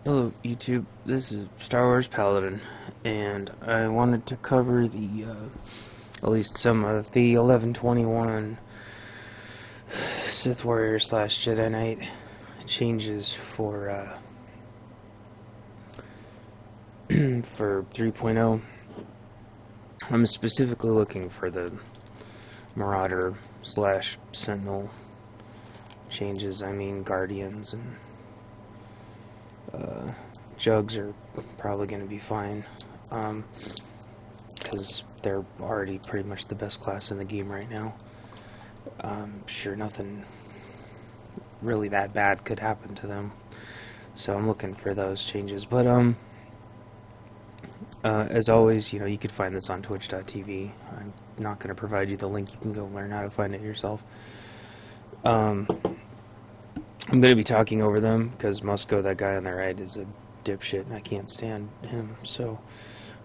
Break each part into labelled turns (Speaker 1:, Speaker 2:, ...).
Speaker 1: Hello, YouTube. This is Star Wars Paladin, and I wanted to cover at least some of the 1121 Sith Warrior / Jedi Knight changes for 3.0. I'm specifically looking for the marauder / sentinel changes. I mean, guardians and jugs are probably going to be fine, because they're already pretty much the best class in the game right now. Sure, nothing really that bad could happen to them, so I'm looking for those changes. But as always, you could find this on twitch.tv. I'm not going to provide you the link. You can go learn how to find it yourself. I'm going to be talking over them because Musco, that guy on the right, is a dipshit and I can't stand him. So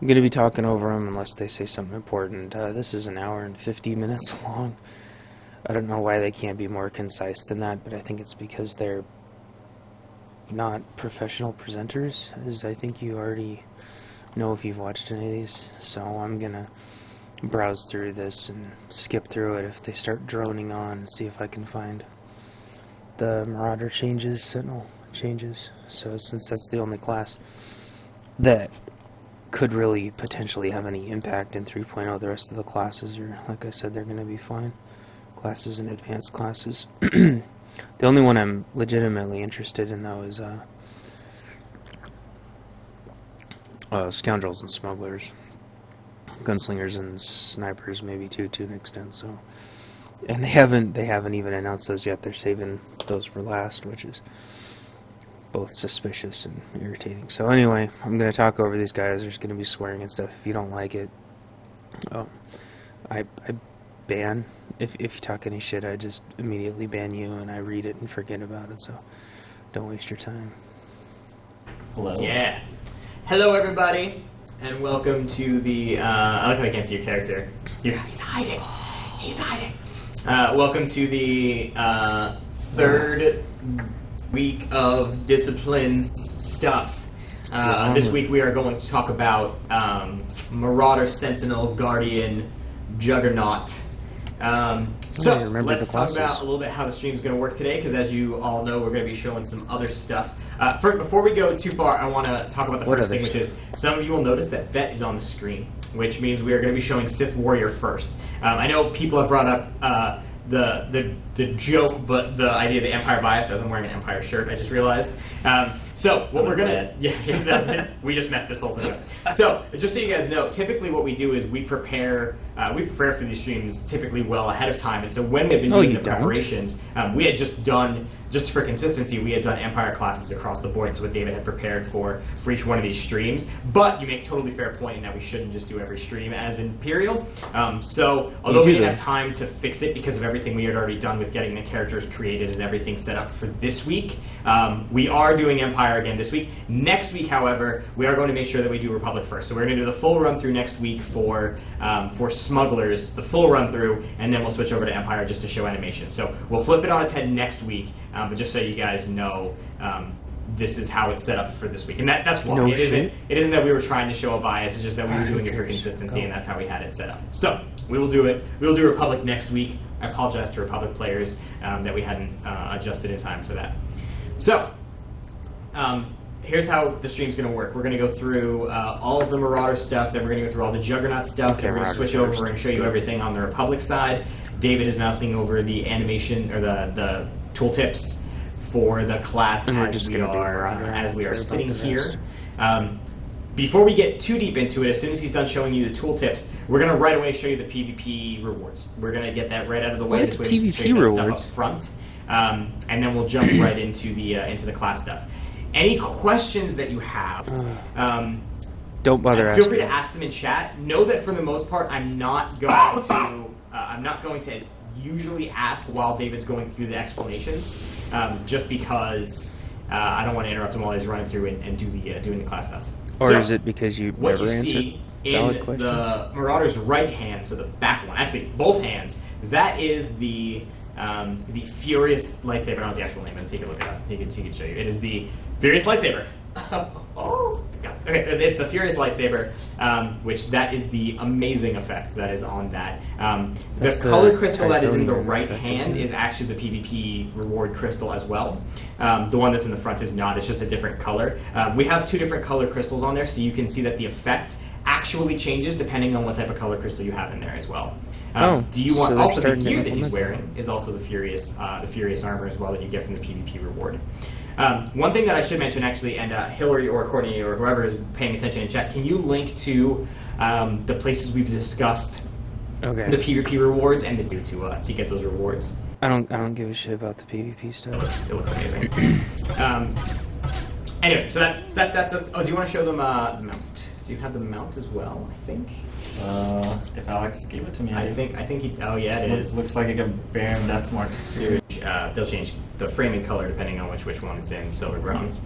Speaker 1: I'm going to be talking over them unless they say something important. This is an hour and 50 minutes long. I don't know why they can't be more concise than that, but I think it's because they're not professional presenters, as I think you already know if you've watched any of these. So I'm going to browse through this and skip through it if they start droning on and see if I can find the Marauder changes, Sentinel changes. So since that's the only class that could really potentially have any impact in 3.0, the rest of the classes are, like I said, they're going to be fine. Classes and advanced classes. The only one I'm legitimately interested in, though, is scoundrels and smugglers. Gunslingers and snipers, maybe too, to an extent. So, and they haven't even announced those yet. They're saving those for last, which is both suspicious and irritating. So anyway, I'm going to talk over these guys. There's going to be swearing and stuff. If you don't like it, I ban. If you talk any shit, I just immediately ban you, and I read it and forget about it. So don't waste your time.
Speaker 2: Hello. Yeah. Hello, everybody, and welcome to the. I like how I can't see your character. He's hiding. He's hiding. Welcome to the third week of Disciplines stuff. This week we are going to talk about Marauder, Sentinel, Guardian, Juggernaut. So let's talk about a little bit how the stream is going to work today, because as you all know, we're going to be showing some other stuff. Before we go too far, I want to talk about the first thing, which is some of you will notice that Vet is on the screen, which means we are going to be showing Sith Warrior first. I know people have brought up the joke, but the idea of the Empire bias, as I'm wearing an Empire shirt, I just realized. So what we're gonna, we just messed this whole thing up. So just so you guys know, typically what we do is we prepare for these streams typically well ahead of time, and so when we've been doing the preparations, we had just for consistency, we had done Empire classes across the board. That's what David had prepared for each one of these streams. But you make totally fair point in that we shouldn't just do every stream as Imperial. So although we didn't have time to fix it because of everything we had already done with getting the characters created and everything set up for this week, we are doing Empire again this week. Next week, however, we are going to make sure that we do Republic first. So we're going to do the full run through next week for Smugglers, the full run through, and then we'll switch over to Empire just to show animation. So we'll flip it on its head next week. But just so you guys know, this is how it's set up for this week. And that's why.
Speaker 1: No
Speaker 2: it isn't that we were trying to show a bias, it's just that we were doing it for consistency, and that's how we had it set up. So, we will do it. We will do Republic next week. I apologize to Republic players that we hadn't adjusted in time for that. So, here's how the stream's going to work. We're going to go through all of the Marauder stuff, then we're going to go through all the Juggernaut stuff, then we're going to switch over and show you everything on the Republic side. David is mousing over the animation, or the tooltips for the class as we are sitting here. Before we get too deep into it, as soon as he's done showing you the tooltips, we're going to right away show you the PvP rewards. We're going to get that right out of the way.
Speaker 1: What PvP rewards?
Speaker 2: Stuff up front, and then we'll jump right into the class stuff. Any questions that you have,
Speaker 1: don't bother asking.
Speaker 2: Feel free to ask them in chat. Know that for the most part, I'm not going to usually ask while David's going through the explanations, just because I don't want to interrupt him while he's running through and doing the class stuff.
Speaker 1: Or is it because you never answered valid questions?
Speaker 2: The Marauder's right hand, so the back one, actually both hands, that is the Furious lightsaber. I don't know what the actual name is. He can look it up. He can show you. It is the Furious lightsaber. Oh, God. Okay, it's the Furious Lightsaber, which that is the amazing effect that is on that. The color crystal that is in the right hand is actually the PvP reward crystal as well. The one that's in the front is not, it's just a different color. We have two different color crystals on there, so you can see that the effect actually changes depending on what type of color crystal you have in there as well. Do you want also the gear that he's wearing is also the Furious armor as well that you get from the PvP reward. One thing that I should mention actually, and Hillary or Courtney or whoever is paying attention in chat, can you link to the places we've discussed the PvP rewards and the to get those rewards?
Speaker 1: I don't give a shit about the PvP stuff.
Speaker 2: It looks amazing. Anyway, so that's. Oh, do you want to show them the mount? Do you have the mount as well? I think.
Speaker 3: If Alex gave it to me,
Speaker 2: I think he. Oh yeah, it is.
Speaker 3: Looks like it got Baron Death Marks.
Speaker 2: They'll change the framing color depending on which one it's in, silver, bronze.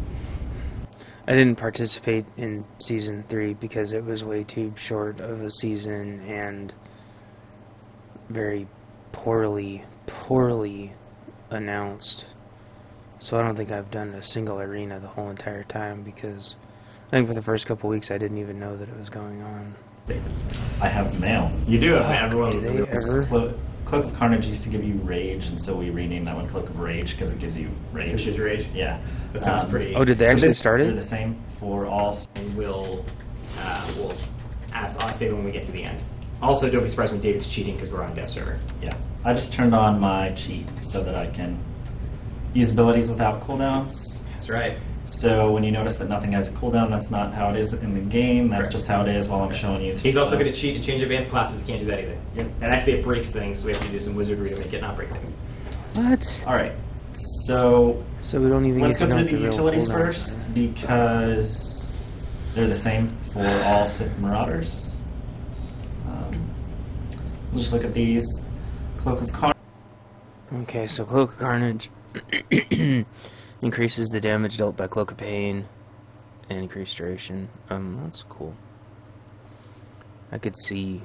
Speaker 1: I didn't participate in Season 3 because it was way too short of a season and very poorly announced. So I don't think I've done a single arena the whole entire time because I think for the first couple weeks I didn't even know that it was going on.
Speaker 3: I have mail.
Speaker 2: You do have mail. Everyone.
Speaker 1: Do they ever?
Speaker 3: Cloak of Carnage used to give you Rage, and so we renamed that one Cloak of Rage because it gives you Rage.
Speaker 2: Which is Rage?
Speaker 3: Yeah.
Speaker 2: That sounds pretty...
Speaker 1: Oh, did they actually start it?
Speaker 3: They're the same for all...
Speaker 2: And we'll ask David when we get to the end. Also, don't be surprised when David's cheating because we're on dev server.
Speaker 3: Yeah. I just turned on my cheat so that I can use abilities without cooldowns.
Speaker 2: That's right.
Speaker 3: So when you notice that nothing has a cooldown, that's not how it is in the game. That's just how it is while I'm showing you.
Speaker 2: He's also going to cheat and change advanced classes. He can't do that either.
Speaker 3: Yep.
Speaker 2: And actually it breaks things, so we have to do some wizardry to make it not break things.
Speaker 1: What?
Speaker 3: Alright. So
Speaker 1: we don't even
Speaker 3: let's
Speaker 1: get
Speaker 3: go
Speaker 1: to
Speaker 3: through the utilities first because they're the same for all Sith Marauders. We'll just look at these. Cloak of Carnage.
Speaker 1: Okay, so Cloak of Carnage increases the damage dealt by Cloak of Pain and increased duration. That's cool. I could see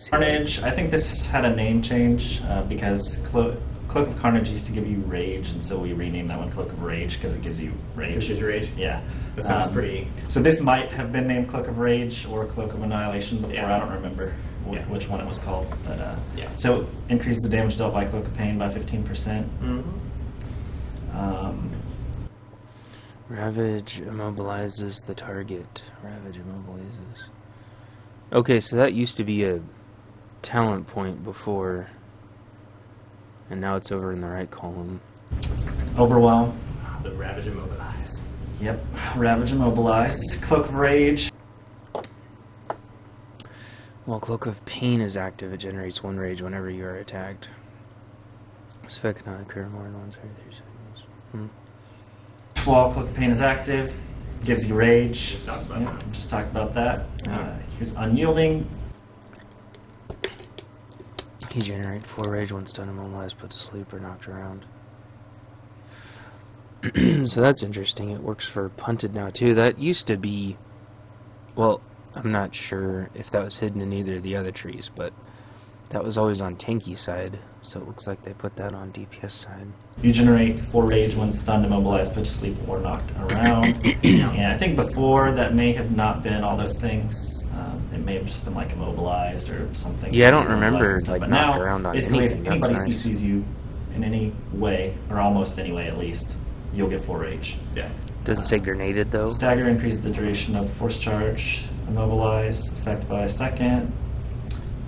Speaker 3: Carnage. I think this had a name change because Cloak of Carnage used to give you Rage, and so we renamed that one Cloak of Rage because it gives you Rage.
Speaker 2: Which is Rage?
Speaker 3: Yeah.
Speaker 2: That sounds pretty...
Speaker 3: So this might have been named Cloak of Rage or Cloak of Annihilation before.
Speaker 2: Yeah.
Speaker 3: I don't remember which one it was called. But
Speaker 2: yeah.
Speaker 3: So increases the damage dealt by Cloak of Pain by 15%.
Speaker 2: Mm-hmm.
Speaker 1: Ravage immobilizes the target. Ravage immobilizes. Okay, so that used to be a talent point before, and now it's over in the right column.
Speaker 3: Overwhelm.
Speaker 2: The Ravage immobilize.
Speaker 3: Yep. Ravage immobilize. Cloak of Rage.
Speaker 1: While Cloak of Pain is active, it generates 1 rage whenever you are attacked. This effect cannot occur more than once every 3 seconds.
Speaker 3: While Cloak of Pain is active, gives you Rage.
Speaker 2: Just talked about that.
Speaker 3: Just talked about that. Here's Unyielding.
Speaker 1: You generate 4 rage when stunned, immobilized, put to sleep, or knocked around. So that's interesting. It works for punted now too. That used to be... Well, I'm not sure if that was hidden in either of the other trees, but that was always on tanky side, so it looks like they put that on DPS side.
Speaker 3: You generate 4 rage when stunned, immobilized, put to sleep, or knocked around. And I think before that may have not been all those things. It may have just been like immobilized or something.
Speaker 1: Yeah, I don't remember like
Speaker 3: but
Speaker 1: knocked
Speaker 3: now,
Speaker 1: around on
Speaker 3: basically,
Speaker 1: anything.
Speaker 3: if anybody
Speaker 1: That's nice.
Speaker 3: CCs you in any way, or almost any way at least, you'll get 4 rage.
Speaker 2: Yeah.
Speaker 1: Does it say grenaded though?
Speaker 3: Stagger increases the duration of force charge. Immobilize, effect by a second.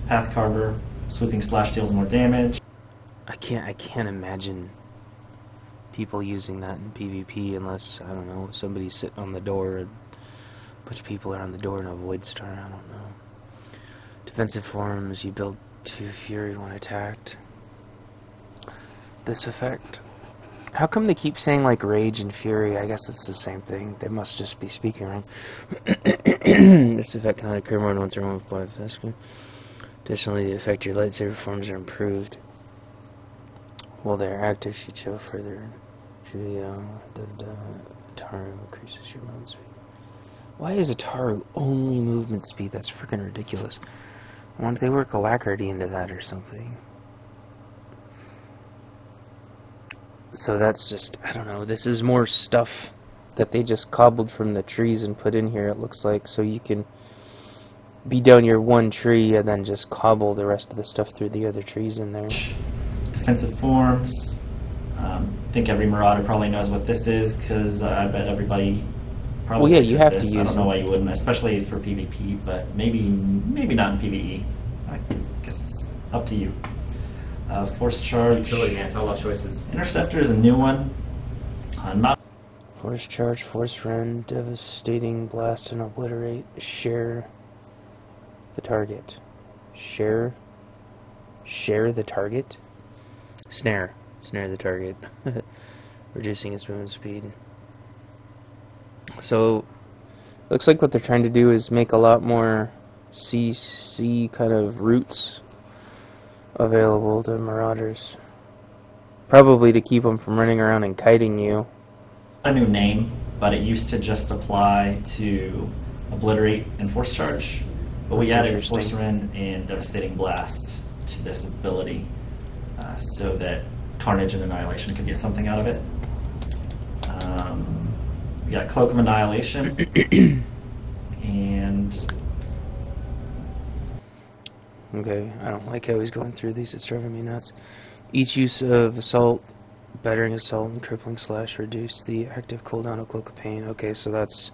Speaker 3: Path Carver, swooping slash deals more damage.
Speaker 1: I can't imagine people using that in PvP unless, I don't know, somebody's sitting on the door and a bunch of people are on the door and a void star, I don't know. Defensive forms, you build 2 fury when attacked. This effect. How come they keep saying like rage and fury? I guess it's the same thing. They must just be speaking wrong. This effect cannot occur more than once or removed by Vesca. Additionally, the effect your lightsaber forms are improved. While they are active, should show further. Taru increases your movement speed. Why is a Taru only movement speed? That's freaking ridiculous. I wonder if they work alacrity into that or something. So that's just, I don't know, this is more stuff that they just cobbled from the trees and put in here, it looks like, so you can be down your one tree and then just cobble the rest of the stuff through the other trees in there.
Speaker 3: Defensive forms. I think every Marauder probably knows what this is, because I bet everybody probably.
Speaker 1: Well, yeah, you have
Speaker 3: this.
Speaker 1: to use
Speaker 3: I don't know
Speaker 1: it.
Speaker 3: why you wouldn't, especially for PvP, but maybe not in PvE. I guess it's up to you. Force charge.
Speaker 2: Utility, man. It's all about choices.
Speaker 3: Interceptor is a new one. Not
Speaker 1: Force charge, force rend, devastating blast and obliterate. Share the target. Share the target. Snare the target. Reducing its movement speed. So, looks like what they're trying to do is make a lot more CC kind of routes available to Marauders. Probably to keep them from running around and kiting you.
Speaker 3: a new name, but it used to just apply to obliterate and force charge. But we
Speaker 1: That's
Speaker 3: added force
Speaker 1: interesting.
Speaker 3: rend and devastating blast to this ability so that carnage and annihilation could get something out of it. We got cloak of annihilation and
Speaker 1: Okay, I don't like how he's going through these. It's driving me nuts. Each use of assault, battering assault, and crippling slash reduce the active cooldown of Cloak of Pain. Okay, so that's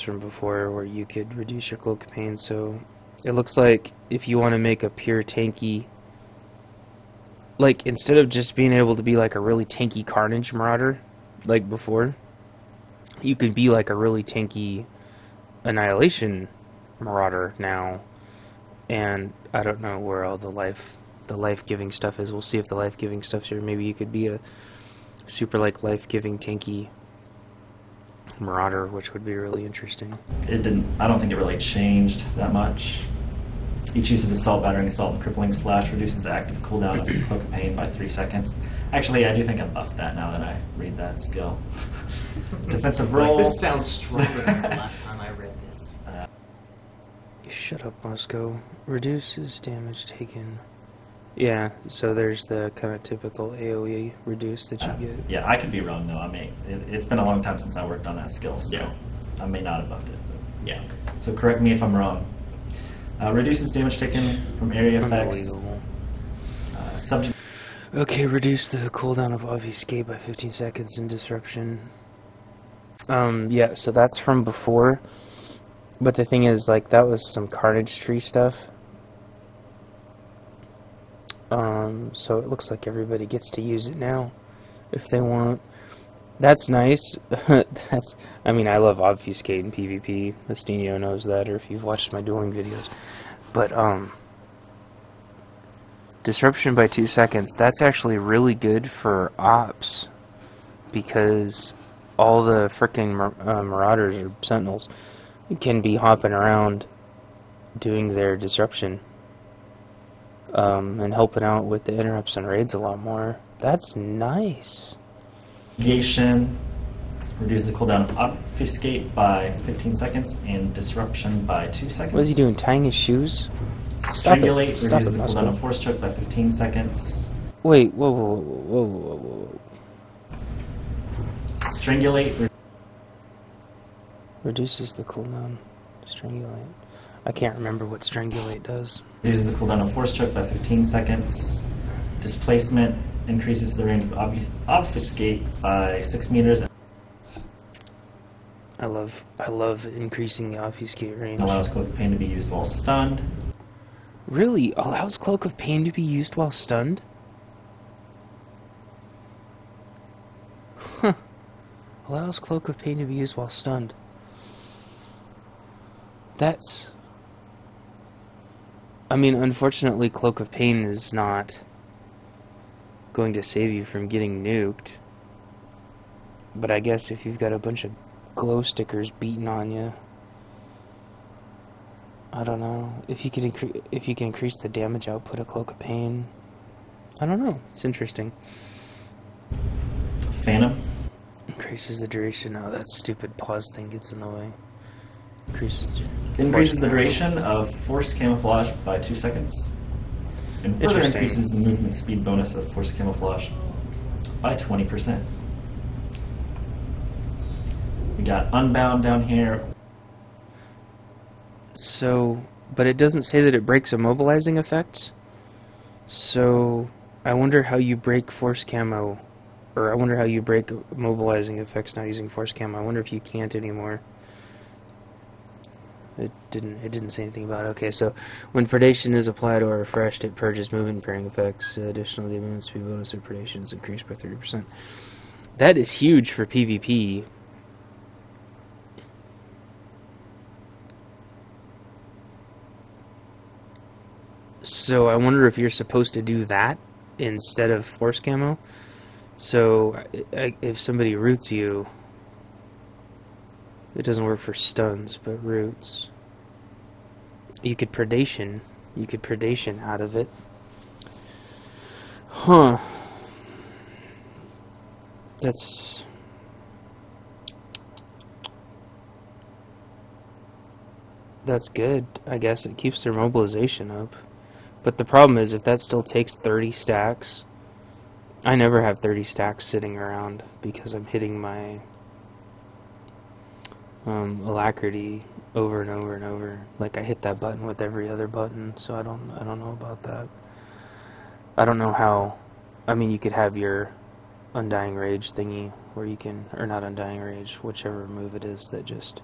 Speaker 1: from before where you could reduce your Cloak of Pain. So it looks like if you want to make a pure tanky, like instead of just being able to be like a really tanky Carnage Marauder like before, you could be like a really tanky Annihilation Marauder now. And I don't know where all the life-giving stuff is. We'll see if the life-giving stuff's here. Maybe you could be a super like life-giving tanky Marauder, which would be really interesting.
Speaker 3: it didn't. I don't think it really changed that much. Each use of assault, battering assault, and crippling slash reduces the active cooldown of Cloak of Pain by 3 seconds. Actually, I do think I buffed that now that I read that skill. Defensive roll.
Speaker 2: This sounds stronger than the last time I read this.
Speaker 1: Shut up, Moscow. Reduces damage taken. Yeah, so there's the kind of typical AoE reduce that you get.
Speaker 3: Yeah, I could be wrong though. I may. It's been a long time since I worked on that skill, so
Speaker 2: Yeah.
Speaker 3: I may not have buffed it. But.
Speaker 2: Yeah.
Speaker 3: So correct me if I'm wrong. Reduces damage taken from area effects.
Speaker 1: Unbelievable.
Speaker 3: Subject.
Speaker 1: Okay, reduce the cooldown of Obfuscate by 15 seconds in Disruption. Yeah, so that's from before. But the thing is, like, that was some Carnage Tree stuff. So it looks like everybody gets to use it now, if they want. That's nice. I mean, I love Obfuscate in PvP. Estinio knows that, or if you've watched my dueling videos. But, Disruption by 2 seconds, that's actually really good for ops. Because all the frickin' Marauders or Sentinels can be hopping around doing their disruption and helping out with the interrupts and raids a lot more. That's nice.
Speaker 3: Negation. Reduces the cooldown of obfuscate by 15 seconds and disruption by 2 seconds.
Speaker 1: What is he doing, tying his shoes?
Speaker 3: Strangulate.
Speaker 1: Stop
Speaker 3: Reduces
Speaker 1: it,
Speaker 3: the
Speaker 1: Moscow.
Speaker 3: cooldown of force choke by 15 seconds.
Speaker 1: Wait, whoa.
Speaker 3: Strangulate.
Speaker 1: Reduces the cooldown. Strangulate. I can't remember what Strangulate does.
Speaker 3: Reduces the cooldown of force choke by 15 seconds. Displacement increases the range of obfuscate by 6 meters.
Speaker 1: I love increasing the Obfuscate range.
Speaker 3: Allows Cloak of Pain to be used while stunned.
Speaker 1: Really? Allows Cloak of Pain to be used while stunned? Huh. Allows Cloak of Pain to be used while stunned. That's... I mean, unfortunately, Cloak of Pain is not going to save you from getting nuked. But I guess if you've got a bunch of glow stickers beating on you, I don't know. If you can increase the damage output of Cloak of Pain, I don't know. It's interesting.
Speaker 3: Phantom.
Speaker 1: Increases the duration. Oh, that stupid pause thing gets in the way. Increases
Speaker 3: The duration of force camouflage by 2 seconds. And further
Speaker 1: Interesting.
Speaker 3: increases the movement speed bonus of force camouflage by 20%. We got unbound down here.
Speaker 1: So, but it doesn't say that it breaks immobilizing effects. So, I wonder how you break force camo, or I wonder how you break immobilizing effects not using force camo. I wonder if you can't anymore. It didn't say anything about it. Okay, so when predation is applied or refreshed, it purges movement pairing effects. Additionally, the movement speed bonus of predation is increased by 30%. That is huge for PvP. So I wonder if you're supposed to do that instead of force camo. So if somebody roots you, it doesn't work for stuns, but roots. You could predation out of it. Huh. That's good. I guess it keeps their mobilization up. But the problem is, if that still takes 30 stacks, I never have 30 stacks sitting around because I'm hitting my alacrity over and over and over. Like I hit that button with every other button, so I don't know about that. I don't know how. I mean, you could have your Undying Rage thingy where you can, or not Undying Rage, whichever move it is that just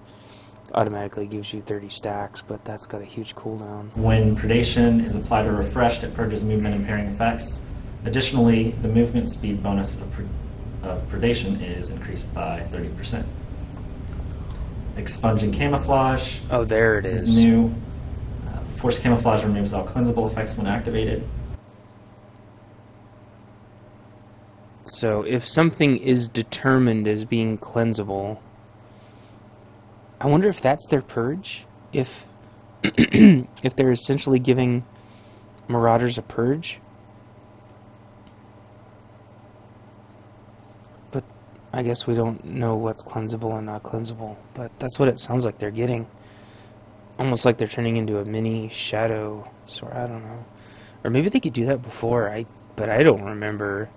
Speaker 1: automatically gives you 30 stacks, but that's got a huge cooldown.
Speaker 3: When predation is applied or refreshed, it purges movement and pairing effects. Additionally, the movement speed bonus of predation is increased by 30%. Expunging camouflage.
Speaker 1: Oh, there it
Speaker 3: This
Speaker 1: is.
Speaker 3: is new. Force camouflage removes all cleansable effects when activated.
Speaker 1: So if something is determined as being cleansable, I wonder if that's their purge? If if they're essentially giving Marauders a purge? But I guess we don't know what's cleansable and not cleansable. But that's what it sounds like they're getting. Almost like they're turning into a mini shadow sword. I don't know. Or maybe they could do that before. But I don't remember.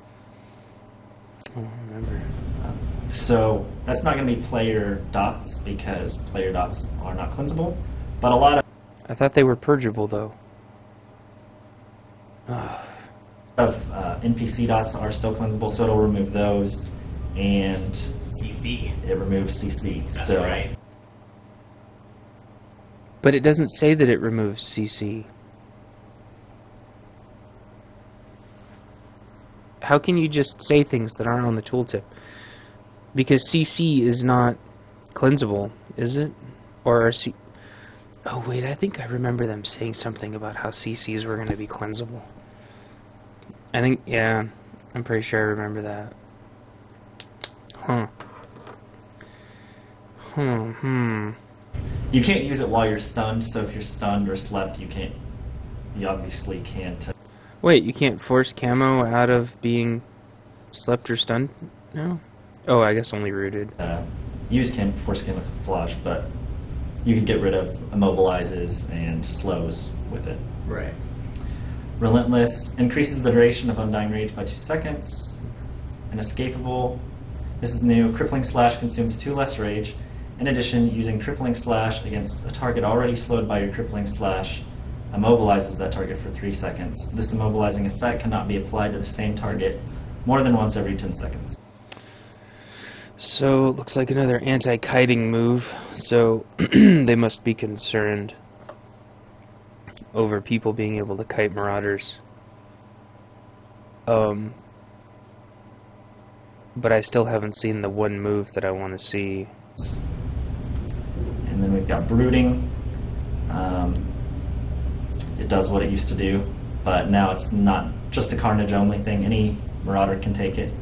Speaker 3: So that's not going to be player dots because player dots are not cleansable. But a lot
Speaker 1: I thought they were purgeable, though.
Speaker 3: of NPC dots are still cleansable, so it'll remove those. And
Speaker 2: CC.
Speaker 3: it removes CC.
Speaker 2: That's
Speaker 3: so
Speaker 2: right.
Speaker 1: But it doesn't say that it removes CC. How can you just say things that aren't on the tooltip? Because CC is not cleansable, is it? Or C... Oh, wait, I think I remember them saying something about how CCs were going to be cleansable. I think, yeah, I'm pretty sure I remember that. Huh.
Speaker 3: you can't use it while you're stunned. So if you're stunned or slept, you obviously can't.
Speaker 1: Wait, you can't force camo out of being slept or stunned? No? Oh, I guess only rooted.
Speaker 3: Use force camouflage, but you can get rid of immobilizes and slows with it.
Speaker 2: Right.
Speaker 3: Relentless increases the duration of Undying Rage by 2 seconds. Inescapable. This is new. Crippling Slash consumes 2 less rage. In addition, using Crippling Slash against a target already slowed by your Crippling Slash immobilizes that target for 3 seconds. This immobilizing effect cannot be applied to the same target more than once every 10 seconds.
Speaker 1: So, it looks like another anti-kiting move. So, they must be concerned over people being able to kite Marauders. But I still haven't seen the one move that I want to see.
Speaker 3: And then we've got Brooding. It does what it used to do, but now it's not just a Carnage only thing. Any Marauder can take it.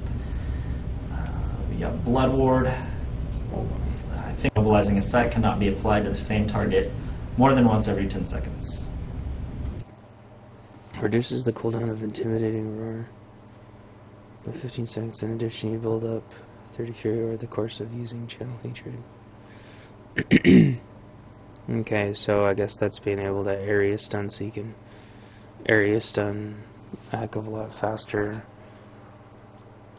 Speaker 3: We got Blood Ward. I think mobilizing effect cannot be applied to the same target more than once every 10 seconds.
Speaker 1: Reduces the cooldown of Intimidating Roar by 15 seconds. In addition, you build up 30 Fury over the course of using Channel Hatred. Okay, so I guess that's being able to area stun, so you can area stun a heck of a lot faster.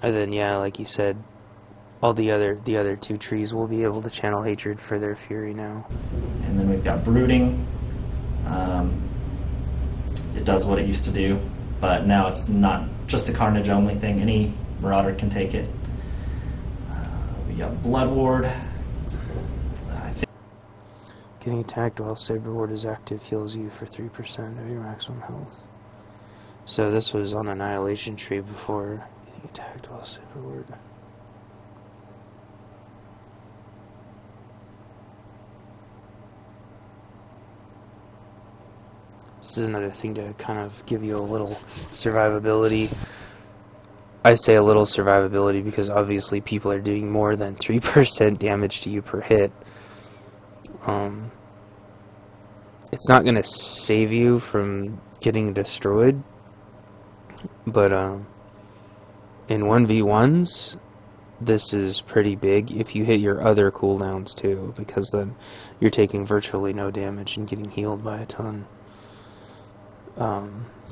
Speaker 1: And then, yeah, like you said, all the other two trees will be able to channel hatred for their fury now.
Speaker 3: And then we've got brooding. It does what it used to do, but now it's not just a carnage only thing. Any marauder can take it. We got blood ward.
Speaker 1: Getting attacked while Saber Ward is active heals you for 3% of your maximum health. So this was on Annihilation Tree before getting attacked while Saber Ward. This is another thing to kind of give you a little survivability. I say a little survivability because obviously people are doing more than 3% damage to you per hit. It's not going to save you from getting destroyed, but in 1v1s, this is pretty big if you hit your other cooldowns too, because then you're taking virtually no damage and getting healed by a ton,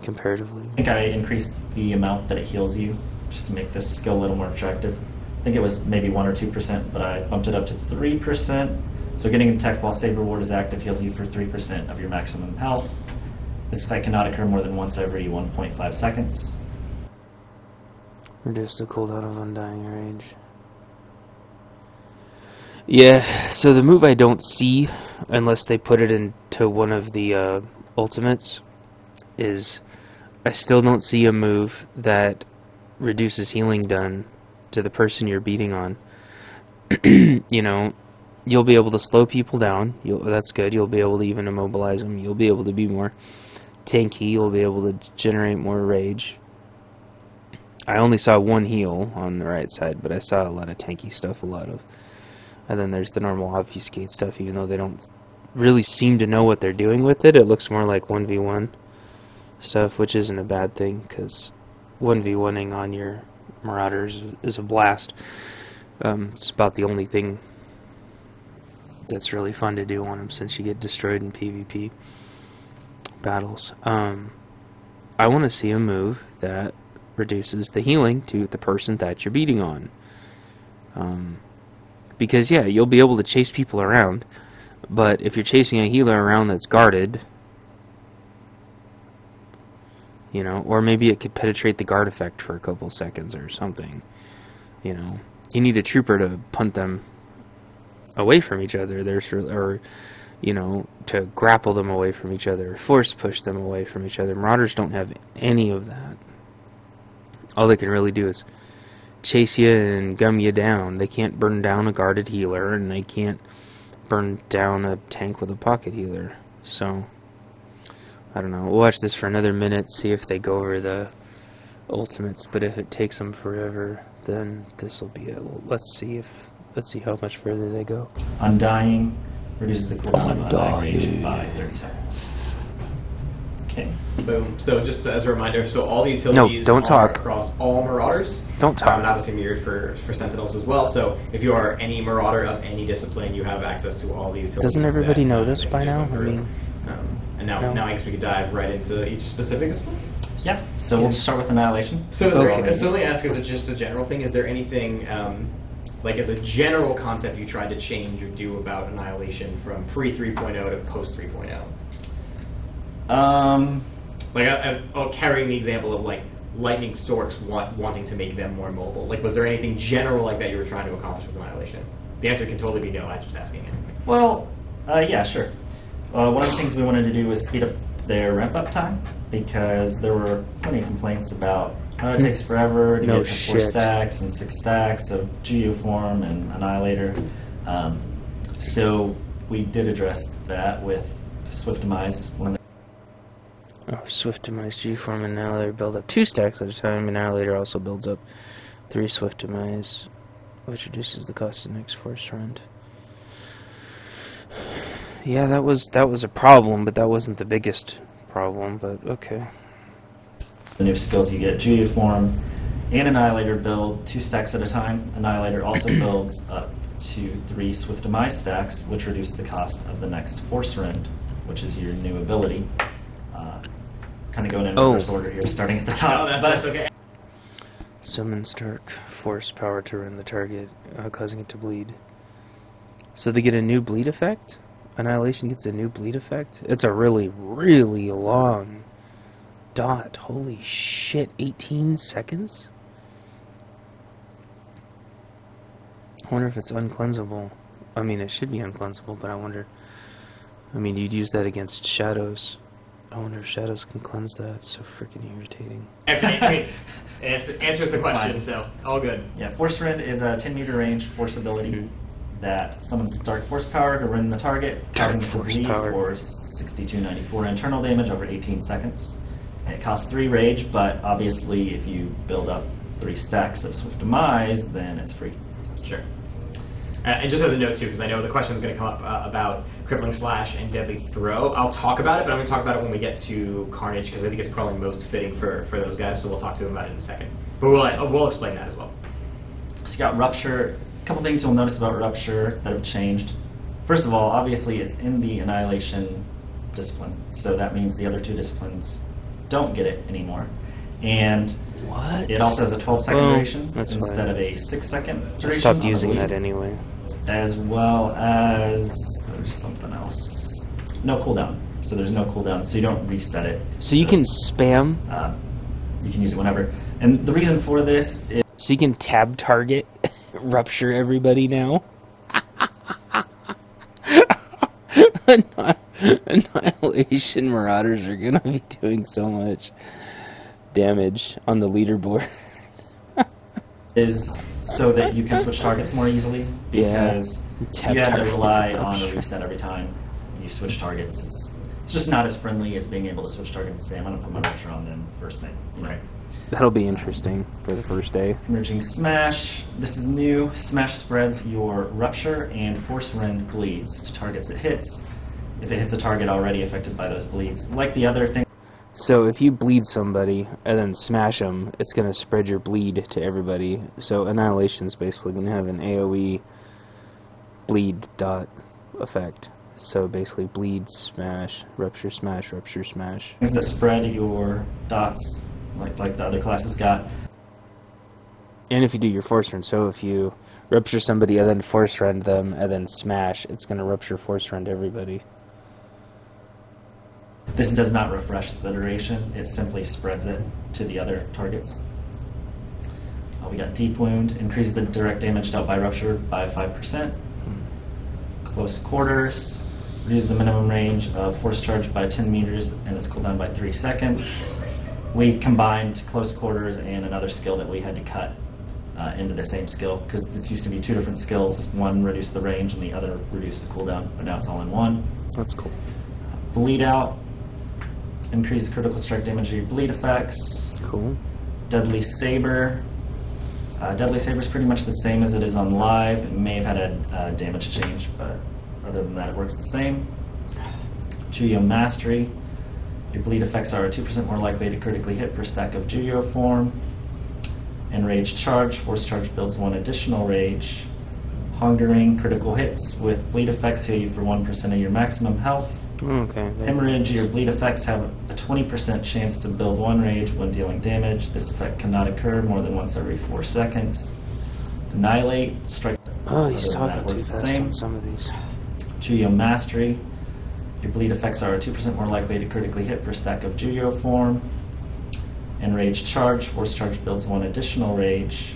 Speaker 1: comparatively.
Speaker 3: I think I increased the amount that it heals you just to make this skill a little more attractive. I think it was maybe 1 or 2%, but I bumped it up to 3%. So getting attacked while Saber Ward is active heals you for 3% of your maximum health. This effect cannot occur more than once every 1.5 seconds.
Speaker 1: Reduce the cooldown of Undying Rage. Yeah, so the move I don't see, unless they put it into one of the ultimates, is I still don't see a move that reduces healing done to the person you're beating on. You know, you'll be able to slow people down. That's good. You'll be able to even immobilize them. You'll be able to be more tanky. You'll be able to generate more rage. I only saw one heal on the right side, but I saw a lot of tanky stuff, and then there's the normal obfuscate stuff, even though they don't really seem to know what they're doing with it. It looks more like 1v1 stuff, which isn't a bad thing, because 1v1ing on your marauders is a blast. It's about the only thing that's really fun to do on them, since you get destroyed in PvP battles. I want to see a move that reduces the healing to the person that you're beating on. Because, yeah, you'll be able to chase people around, but if you're chasing a healer around that's guarded, you know, or maybe it could penetrate the guard effect for a couple seconds or something, you know. You need a trooper to punt them away from each other, or you know, to grapple them away from each other, force push them away from each other. Marauders don't have any of that. All they can really do is chase you and gum you down. They can't burn down a guarded healer, and they can't burn down a tank with a pocket healer. So, I don't know. We'll watch this for another minute, see if they go over the ultimates, but if it takes them forever, then this will be it. Let's see how much further they go.
Speaker 3: Undying reduces the cooldown of Undying by 30 seconds. Okay.
Speaker 2: Boom. So just as a reminder, so all the utilities
Speaker 1: don't
Speaker 2: are
Speaker 1: talk.
Speaker 2: across all marauders.
Speaker 1: Don't talk.
Speaker 2: Not the same mirrored for sentinels as well. So if you are any marauder of any discipline, you have access to all the utilities.
Speaker 1: Doesn't everybody know this by now? I mean,
Speaker 2: and now I guess we could dive right into each specific discipline.
Speaker 3: Yeah. So we'll start with Annihilation.
Speaker 2: So let me ask, is it just a general thing? Is there anything like as a general concept you tried to change or do about Annihilation from pre 3.0 to post 3.0? Like carrying the example of like lightning storks wanting to make them more mobile. Like, was there anything general like that you were trying to accomplish with Annihilation? The answer can totally be no. I'm just asking it.
Speaker 3: Well, yeah, sure. One of the things we wanted to do was speed up their ramp-up time, because there were plenty of complaints about it takes forever to get to 4 stacks and 6 stacks of Geoform and Annihilator. So we did address that with Swift Demise.
Speaker 1: Swift Demise, Geoform, and Annihilator build up 2 stacks at a time. Annihilator also builds up 3 Swift Demise, which reduces the cost of the next force rend. Yeah, that was a problem, but that wasn't the biggest problem, but okay.
Speaker 3: The new skills you get, Geoform and Annihilator build 2 stacks at a time. Annihilator also builds up to 3 Swift Demise stacks, which reduce the cost of the next force rend, which is your new ability. Kind of going in reverse order here, starting at the top.
Speaker 2: That's okay.
Speaker 1: Summon Stark. Force power to run the target, causing it to bleed. So they get a new bleed effect? Annihilation gets a new bleed effect? It's a really, really long dot. Holy shit, 18 seconds? I wonder if it's uncleansable. I mean, it should be uncleansable, but I wonder... I mean, you'd use that against shadows. I wonder if shadows can cleanse that. It's so freaking irritating.
Speaker 2: Okay, answers the question, so all good.
Speaker 3: Yeah, Force Rend is a 10-meter range force ability that summons Dark Force power to rend the target, causing it to bleed for 6294 internal damage over 18 seconds. And it costs 3 rage, but obviously if you build up 3 stacks of Swift Demise, then it's free.
Speaker 2: Sure. And just as a note, too, because I know the question is going to come up about Crippling Slash and Deadly Throw. I'll talk about it, but I'm going to talk about it when we get to Carnage, because I think it's probably most fitting for those guys, so we'll talk to them about it in a second. But we'll explain that as well.
Speaker 3: So you got Rupture. A couple things you'll notice about Rupture that have changed. First of all, obviously it's in the Annihilation discipline, so that means the other 2 disciplines don't get it anymore. And
Speaker 1: what?
Speaker 3: It also has a 12-second duration
Speaker 1: that's
Speaker 3: instead
Speaker 1: fine.
Speaker 3: of a 6-second duration.
Speaker 1: I stopped using that anyway.
Speaker 3: As well as there's something else. No cooldown. So there's no cooldown, so you don't reset it.
Speaker 1: So you can spam?
Speaker 3: You can use it whenever. And the reason for this is...
Speaker 1: So you can tab target, rupture everybody now? Annihilation Marauders are going to be doing so much damage on the leaderboard.
Speaker 3: Is so that you can switch targets more easily, because you have to rely on a reset every time you switch targets. It's just not as friendly as being able to switch targets and say, I'm going to put my rupture on them first thing. You know? Right.
Speaker 1: That'll be interesting for the first day.
Speaker 3: Enriching Smash. This is new. Smash spreads your Rupture and Force Rend bleeds to targets it hits, if it hits a target already affected by those bleeds. Like the other thing.
Speaker 1: So if you bleed somebody and then smash them, it's going to spread your bleed to everybody. So Annihilation's basically going to have an AoE bleed dot effect. So basically bleed, smash, rupture, smash, rupture, smash.
Speaker 3: Things that spread your dots, like the other classes got.
Speaker 1: And if you do your force rend, so if you rupture somebody and then force rend them and then smash, it's going to rupture force rend everybody.
Speaker 3: This does not refresh the duration, it simply spreads it to the other targets. We got Deep Wound, increases the direct damage dealt by Rupture by 5%. Close Quarters, reduces the minimum range of Force Charge by 10 meters and its cooldown by 3 seconds. We combined Close Quarters and another skill that we had to cut into the same skill, because this used to be 2 different skills. One reduced the range and the other reduced the cooldown, but now it's all in one.
Speaker 1: That's cool.
Speaker 3: Bleed Out, increases critical strike damage of your bleed effects.
Speaker 1: Cool.
Speaker 3: Deadly Saber. Deadly Saber is pretty much the same as it is on live. It may have had a damage change, but other than that, it works the same. Juyo Mastery. Your bleed effects are 2% more likely to critically hit per stack of Juyo form. Enraged Charge. Force Charge builds 1 additional rage. Hungering. Critical hits with bleed effects heal you for 1% of your maximum health.
Speaker 1: Okay.
Speaker 3: Hemorrhage. Your bleed effects have a 20% chance to build 1 rage when dealing damage. This effect cannot occur more than once every 4 seconds. Annihilate. Strike.
Speaker 1: Oh, he's talking too fast on some of these.
Speaker 3: Juyo Mastery. Your bleed effects are 2% more likely to critically hit per stack of Juyo form. Enraged Charge. Force Charge builds 1 additional rage.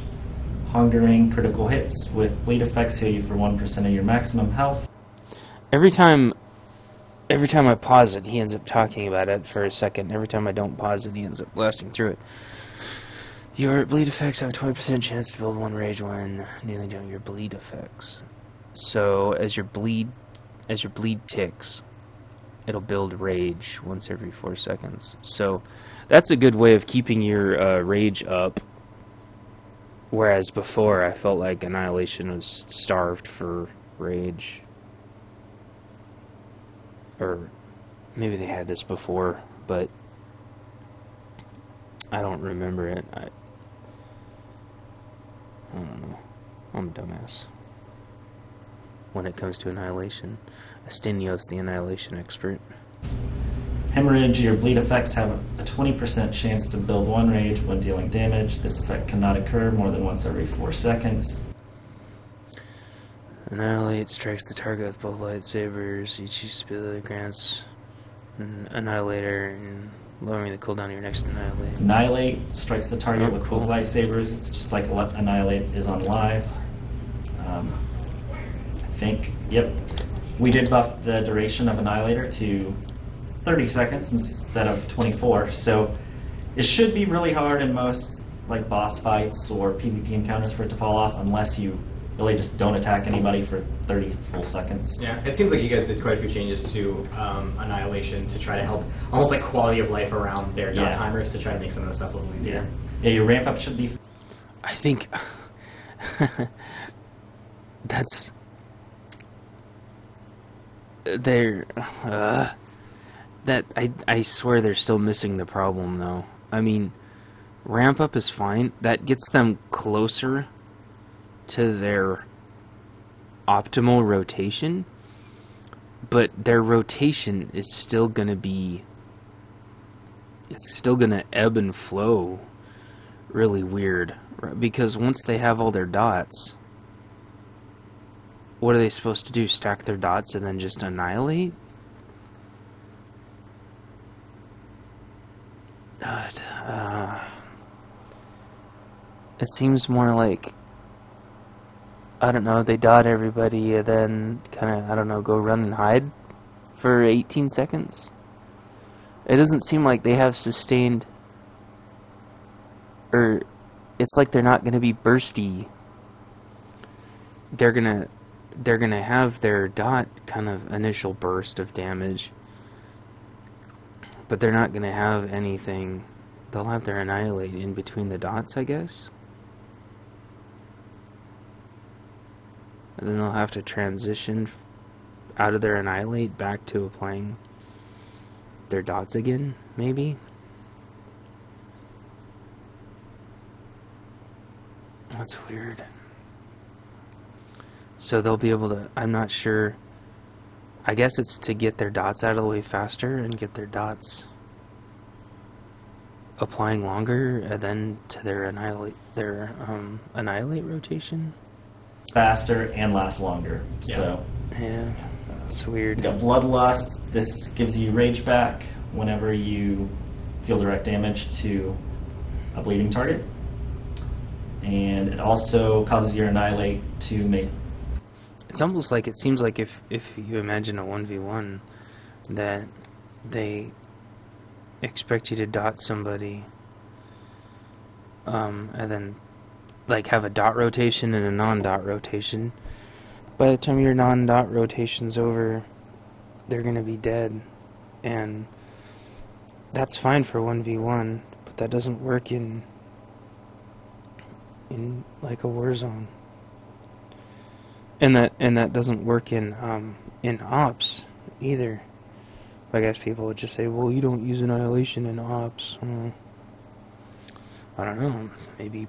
Speaker 3: Hungering. Critical hits with bleed effects heal you for 1% of your maximum health.
Speaker 1: Every time I pause it, he ends up talking about it for a second. Every time I don't pause it, he ends up blasting through it. Your bleed effects have a 20% chance to build 1 rage when dealing down your bleed effects. So as your bleed ticks, it'll build rage once every 4 seconds. So that's a good way of keeping your rage up. Whereas before, I felt like Annihilation was starved for rage. Or maybe they had this before, but I don't remember it. I don't know. I'm a dumbass when it comes to Annihilation. Astenios, the Annihilation expert.
Speaker 3: Hemorrhage or bleed effects have a 20% chance to build 1 rage when dealing damage. This effect cannot occur more than once every 4 seconds.
Speaker 1: Annihilate strikes the target with both lightsabers. Each use ability grants an Annihilator and lowering the cooldown of your next Annihilate.
Speaker 3: Annihilate strikes the target with
Speaker 1: cool.
Speaker 3: both lightsabers. It's just like Annihilate is on live. I think, yep. We did buff the duration of Annihilator to 30 seconds instead of 24, so it should be really hard in most like boss fights or PvP encounters for it to fall off unless you really just don't attack anybody for 30 full seconds.
Speaker 2: Yeah, it seems like you guys did quite a few changes to Annihilation to try to help, almost like quality of life around their dot timers to try to make some of the stuff a little easier.
Speaker 3: Yeah, your ramp up should be...
Speaker 1: I think that's... I swear they're still missing the problem, though. I mean, ramp up is fine. That gets them closer to their optimal rotation, but their rotation is still going to be... It's still going to ebb and flow really weird. Because once they have all their dots, what are they supposed to do? Stack their dots and then just annihilate? It seems more like, I don't know, they dot everybody and then kind of, I don't know, go run and hide for 18 seconds. It doesn't seem like they have sustained, or it's like they're not going to be bursty. They're gonna have their dot kind of initial burst of damage, but they're not gonna have anything. They'll have their annihilate in between the dots, I guess. And then they'll have to transition out of their annihilate back to applying their dots again, maybe? That's weird. So they'll be able to... I'm not sure... I guess it's to get their dots out of the way faster and get their dots applying longer, and then to their annihilate rotation.
Speaker 3: Faster and last longer.
Speaker 2: Yeah.
Speaker 3: So
Speaker 1: yeah, it's weird.
Speaker 3: You got Bloodlust. This gives you rage back whenever you deal direct damage to a bleeding target, and it also causes your annihilate to make...
Speaker 1: It's almost like, it seems like if you imagine a 1v1, that they expect you to dot somebody, and then like have a dot rotation and a non-dot rotation. By the time your non-dot rotation's over, they're gonna be dead, and that's fine for 1v1, but that doesn't work in like a war zone. And that doesn't work in ops either. I guess people would just say, well, you don't use annihilation in ops. I don't know. Maybe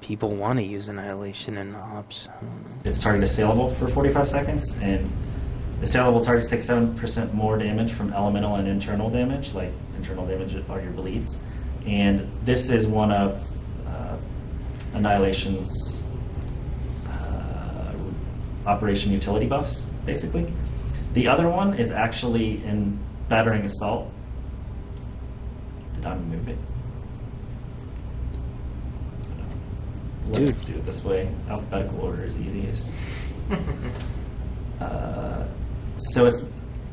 Speaker 1: people want to use annihilation in ops. I don't know.
Speaker 3: It's target assailable for 45 seconds, and assailable targets take 7% more damage from elemental and internal damage, like internal damage are your bleeds. And this is one of Annihilation's operation utility buffs, basically. The other one is actually in Battering Assault. Did I move it? Let's do it this way. Alphabetical order is easiest. So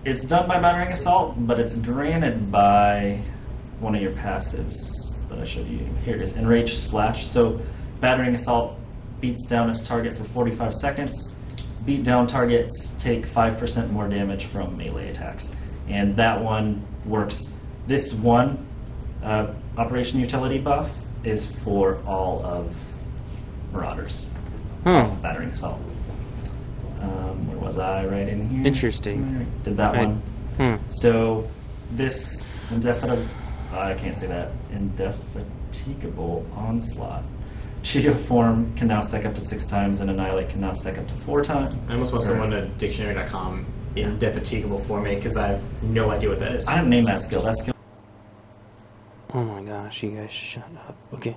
Speaker 3: it's done by Battering Assault, but it's granted by one of your passives that I showed you. Here it is, Enrage Slash. So Battering Assault beats down its target for 45 seconds. Beat down targets take 5% more damage from melee attacks. And that one works. This one Operation Utility buff is for all of Marauders. Battering Assault. Where was I? Right in here.
Speaker 1: Interesting.
Speaker 3: Did that one. So this I can't say that. Indefatigable Onslaught. Cheetah form can now stack up to 6 times, and Annihilate can now stack up to 4 times.
Speaker 2: I almost want someone to dictionary.com indefatigable for me because I have no idea what that is.
Speaker 3: I didn't name that skill. That skill.
Speaker 1: Oh my gosh, you guys shut up. Okay.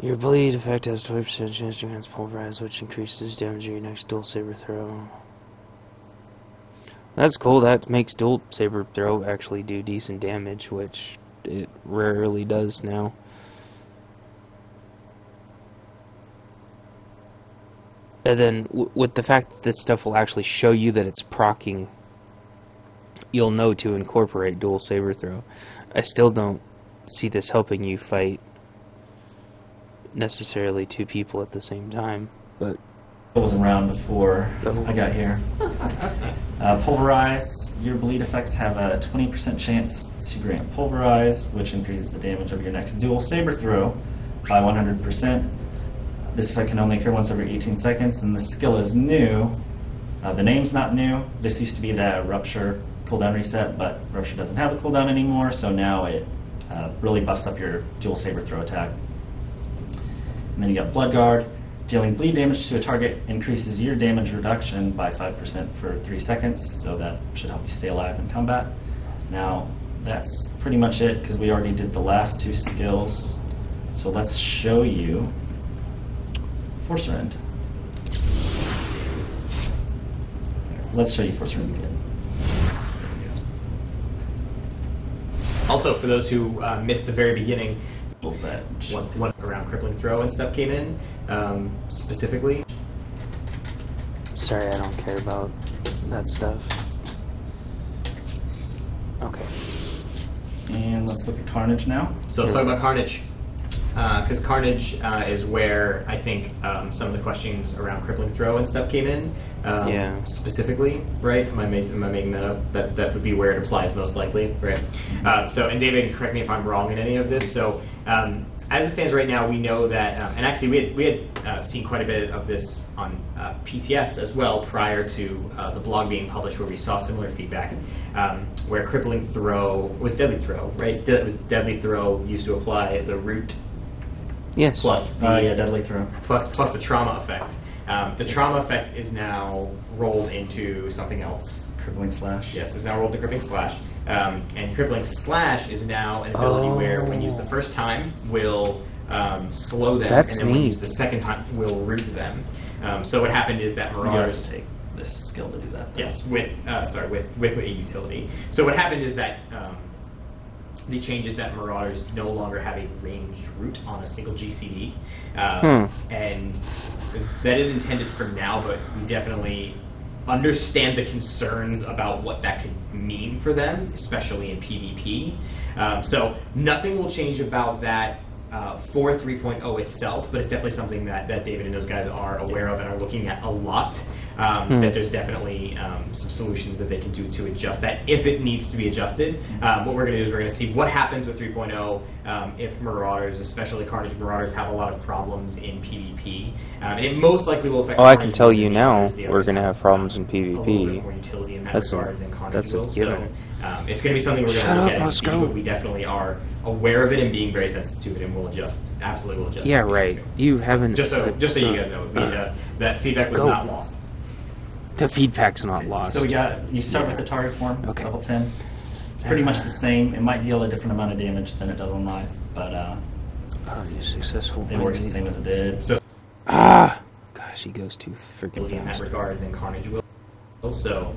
Speaker 1: Your bleed effect has 20% chance to grant pulverize, which increases damage of your next dual saber throw. That's cool. That makes dual saber throw actually do decent damage, which it rarely does now. And then with the fact that this stuff will actually show you that it's proccing, you'll know to incorporate dual saber throw. I still don't see this helping you fight necessarily two people at the same time, but
Speaker 3: I wasn't around before I got here. Pulverize. Your bleed effects have a 20% chance to grant pulverize, which increases the damage of your next dual saber throw by 100%. This effect can only occur once every 18 seconds, and the skill is new. The name's not new. This used to be the Rupture cooldown reset, but Rupture doesn't have a cooldown anymore, so now it really buffs up your dual saber throw attack. And then you got Blood Guard. Dealing bleed damage to a target increases your damage reduction by 5% for 3 seconds, so that should help you stay alive in combat. Now, that's pretty much it, because we already did the last two skills. So let's show you Force Rend. Let's show you Force Rend again.
Speaker 2: Also, for those who missed the very beginning,
Speaker 3: That
Speaker 2: what around crippling throw and stuff came in specifically.
Speaker 1: sorry, I don't care about that stuff. Okay.
Speaker 3: And let's look at Carnage now.
Speaker 2: So let's talk about Carnage. Because Carnage is where I think some of the questions around crippling throw and stuff came in.
Speaker 1: Yeah.
Speaker 2: Specifically, right? Am I making that up? That would be where it applies most likely, right? And David, correct me if I'm wrong in any of this. So as it stands right now, we know that, and actually we had seen quite a bit of this on PTS as well prior to the blog being published, where we saw similar feedback, where crippling throw was deadly throw, right? Deadly throw used to apply the root.
Speaker 1: Yes.
Speaker 2: Plus the
Speaker 3: Deadly Throw.
Speaker 2: plus the trauma effect. The trauma effect is now rolled into something else.
Speaker 3: Crippling Slash.
Speaker 2: Yes, it's now rolled to Crippling Slash. And Crippling Slash is now an ability where, when used the first time, will slow them,
Speaker 1: That's
Speaker 2: and then when
Speaker 1: neat.
Speaker 2: used the second time, will root them. So what happened is that
Speaker 3: You have
Speaker 2: Marauders
Speaker 3: to take this skill to do that.
Speaker 2: Yes, with a utility. So what happened is that the change is that Marauders no longer have a ranged root on a single GCD, and that is intended for now. But we definitely understand the concerns about what that could mean for them, especially in PvP. So nothing will change about that for 3.0 itself, but it's definitely something that David and those guys are aware of and are looking at a lot. That there's definitely some solutions that they can do to adjust that if it needs to be adjusted. What we're going to do is we're going to see what happens with 3.0 if Marauders, especially Carnage Marauders, have a lot of problems in PvP. And it most likely will affect
Speaker 1: I
Speaker 2: Carnage
Speaker 1: can tell
Speaker 2: more
Speaker 1: you
Speaker 2: than the
Speaker 1: now
Speaker 2: others. The
Speaker 1: we're
Speaker 2: others
Speaker 1: going to have problems in
Speaker 2: a little bit
Speaker 1: PvP.
Speaker 2: more utility in that
Speaker 1: That's a-
Speaker 2: regard than Carnage
Speaker 1: that's a
Speaker 2: will.
Speaker 1: given.
Speaker 2: So it's going to be something we're going
Speaker 1: Shut
Speaker 2: to look
Speaker 1: up,
Speaker 2: at and see,
Speaker 1: Moscow.
Speaker 2: but we definitely are aware of it and being very sensitive to it, and we'll adjust. Absolutely, will adjust.
Speaker 1: Yeah,
Speaker 2: if we need
Speaker 1: right.
Speaker 2: to.
Speaker 1: You haven't...
Speaker 2: Just so you guys know, that feedback was
Speaker 1: Go.
Speaker 2: not lost.
Speaker 1: The feedback's not lost.
Speaker 3: So you start with the target form,
Speaker 1: Okay.
Speaker 3: level 10. It's pretty much the same. It might deal a different amount of damage than it does on live, but
Speaker 1: Oh, you successful.
Speaker 3: it works the same as it did.
Speaker 2: So
Speaker 1: Gosh, he goes too freaking
Speaker 2: in that
Speaker 1: fast.
Speaker 2: regard than Carnage will. So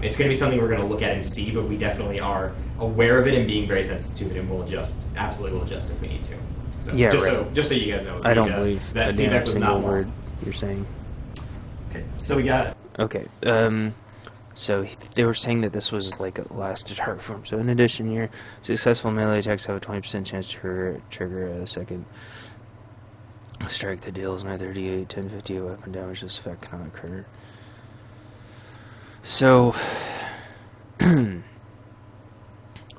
Speaker 2: it's going to be something we're going to look at and see, but we definitely are aware of it and being very sensitive to it, and we'll adjust. Absolutely, will adjust if we need to. So
Speaker 1: Yeah,
Speaker 2: just
Speaker 1: right.
Speaker 2: so you guys know,
Speaker 1: I don't believe
Speaker 2: that
Speaker 1: a
Speaker 2: feedback
Speaker 1: damn
Speaker 2: was
Speaker 1: single
Speaker 2: not
Speaker 1: word
Speaker 2: lost.
Speaker 1: you're saying.
Speaker 3: Okay, so we got
Speaker 1: Okay, so they were saying that this was like a last target form. So in addition, your successful melee attacks have a 20% chance to trigger a second strike that deals neither D8, 1050 weapon damage. This effect cannot occur. So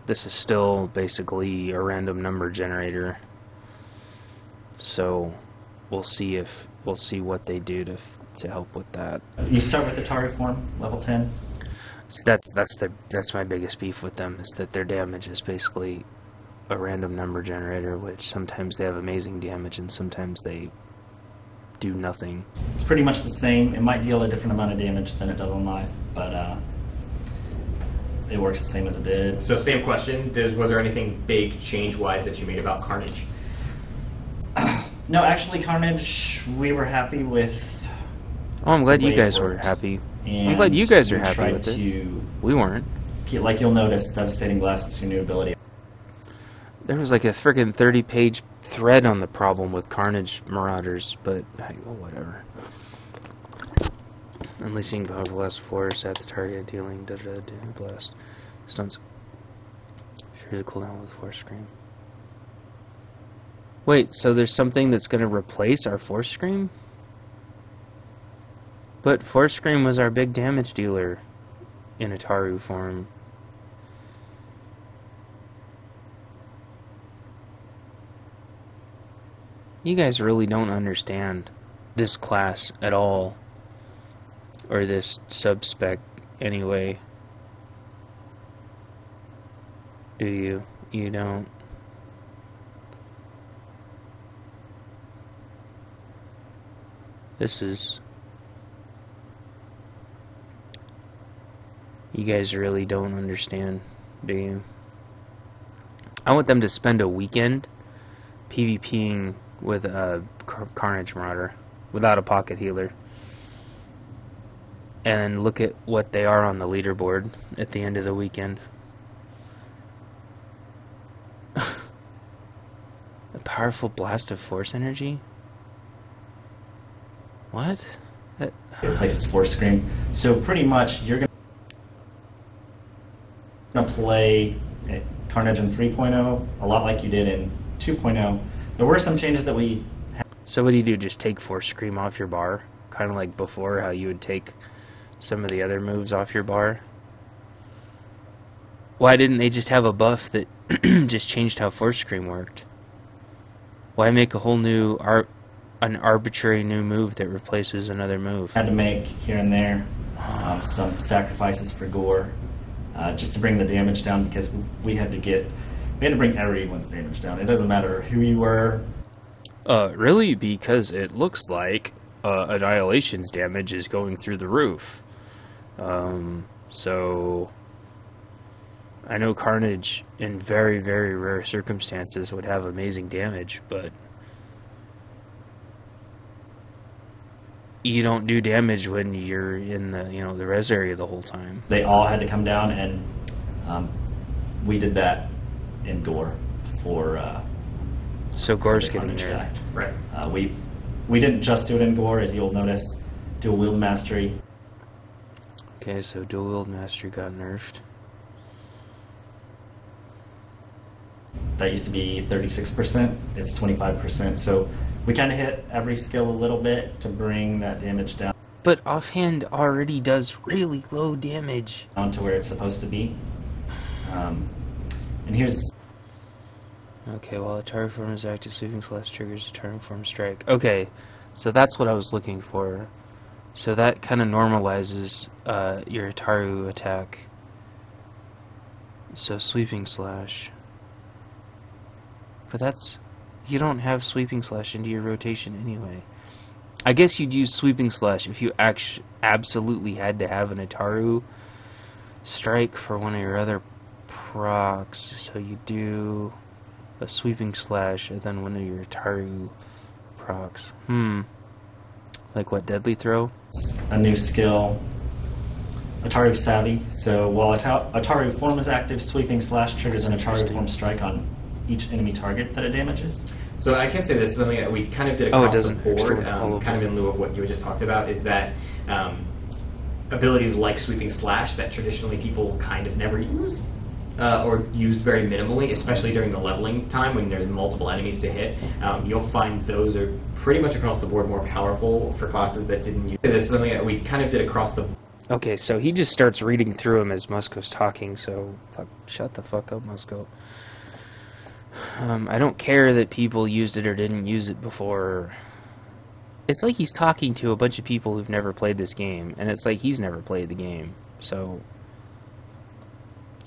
Speaker 1: this is still basically a random number generator. So we'll see what they do to help with that.
Speaker 3: you start with the target form, level 10.
Speaker 1: So that's my biggest beef with them, is that their damage is basically a random number generator, which sometimes they have amazing damage and sometimes they do nothing.
Speaker 3: It's pretty much the same. It might deal a different amount of damage than it does on live, but it works the same as it did.
Speaker 2: So same question. Was there anything big change-wise that you made about Carnage?
Speaker 3: No, actually, Carnage, we were happy with.
Speaker 1: Oh, I'm glad you guys were happy. I'm glad you guys are happy with it. We weren't.
Speaker 3: Like you'll notice, Devastating Blast is your new ability.
Speaker 1: There was like a friggin' 30-page thread on the problem with Carnage Marauders, but well, whatever. Unleashing powerful blast force at the target, dealing blast stunts. Sure, the cooldown with force scream. Wait, so there's something that's going to replace our force scream? But force scream was our big damage dealer in Ataru form. You guys really don't understand this class at all. Or this sub-spec anyway. Do you? You don't. This is... You guys really don't understand, do you? I want them to spend a weekend PvPing with a Carnage Marauder without a pocket healer. And look at what they are on the leaderboard at the end of the weekend. A powerful blast of force energy? What?
Speaker 3: It replaces Force Scream. So pretty much you're going to play Carnage in 3.0 a lot like you did in 2.0. There were some changes that we...
Speaker 1: So what do? Just take Force Scream off your bar? Kind of like before, how you would take some of the other moves off your bar? Why didn't they just have a buff that just changed how Force Scream worked? Why make a whole new an arbitrary new move that replaces another move?
Speaker 3: Had to make here and there some sacrifices for gore just to bring the damage down, because we had to bring everyone's damage down. It doesn't matter who you were.
Speaker 1: Really? Because it looks like Annihilation's damage is going through the roof. So I know Carnage in very, very rare circumstances would have amazing damage, but you don't do damage when you're in the res area the whole time.
Speaker 3: They all had to come down, and we did that in Gore for
Speaker 1: so Gore's getting nerfed.
Speaker 3: Right. We didn't just do it in Gore, as you'll notice. Dual Wield Mastery.
Speaker 1: Okay, so Dual Wield Mastery got nerfed.
Speaker 3: That used to be 36%. It's 25%. So we kind of hit every skill a little bit to bring that damage down.
Speaker 1: But offhand already does really low damage.
Speaker 3: Down to where it's supposed to be. And here's...
Speaker 1: Okay, while a target form is active, sweeping slash triggers a target form strike. Okay, so that's what I was looking for. So that kind of normalizes your Ataru attack. So sweeping slash. But that's... You don't have sweeping slash into your rotation anyway. I guess you'd use sweeping slash if you absolutely had to have an Ataru strike for one of your other procs. So you do a sweeping slash and then one of your Ataru procs. Like what, Deadly Throw?
Speaker 3: A new skill, Ataru Savvy. So while Ataru form is active, sweeping slash triggers an Ataru form strike on each enemy target that it damages.
Speaker 2: So I can say this is something that we kind of did across the board, kind of in lieu of what you just talked about, is that abilities like Sweeping Slash that traditionally people kind of never use, or used very minimally, especially during the leveling time when there's multiple enemies to hit, you'll find those are pretty much across the board more powerful for classes that didn't use. This is something that we kind of did across the...
Speaker 1: Okay, so he just starts reading through them as Musco's talking, so shut the fuck up, Musco. I don't care that people used it or didn't use it before. It's like he's talking to a bunch of people who've never played this game, and it's like he's never played the game, so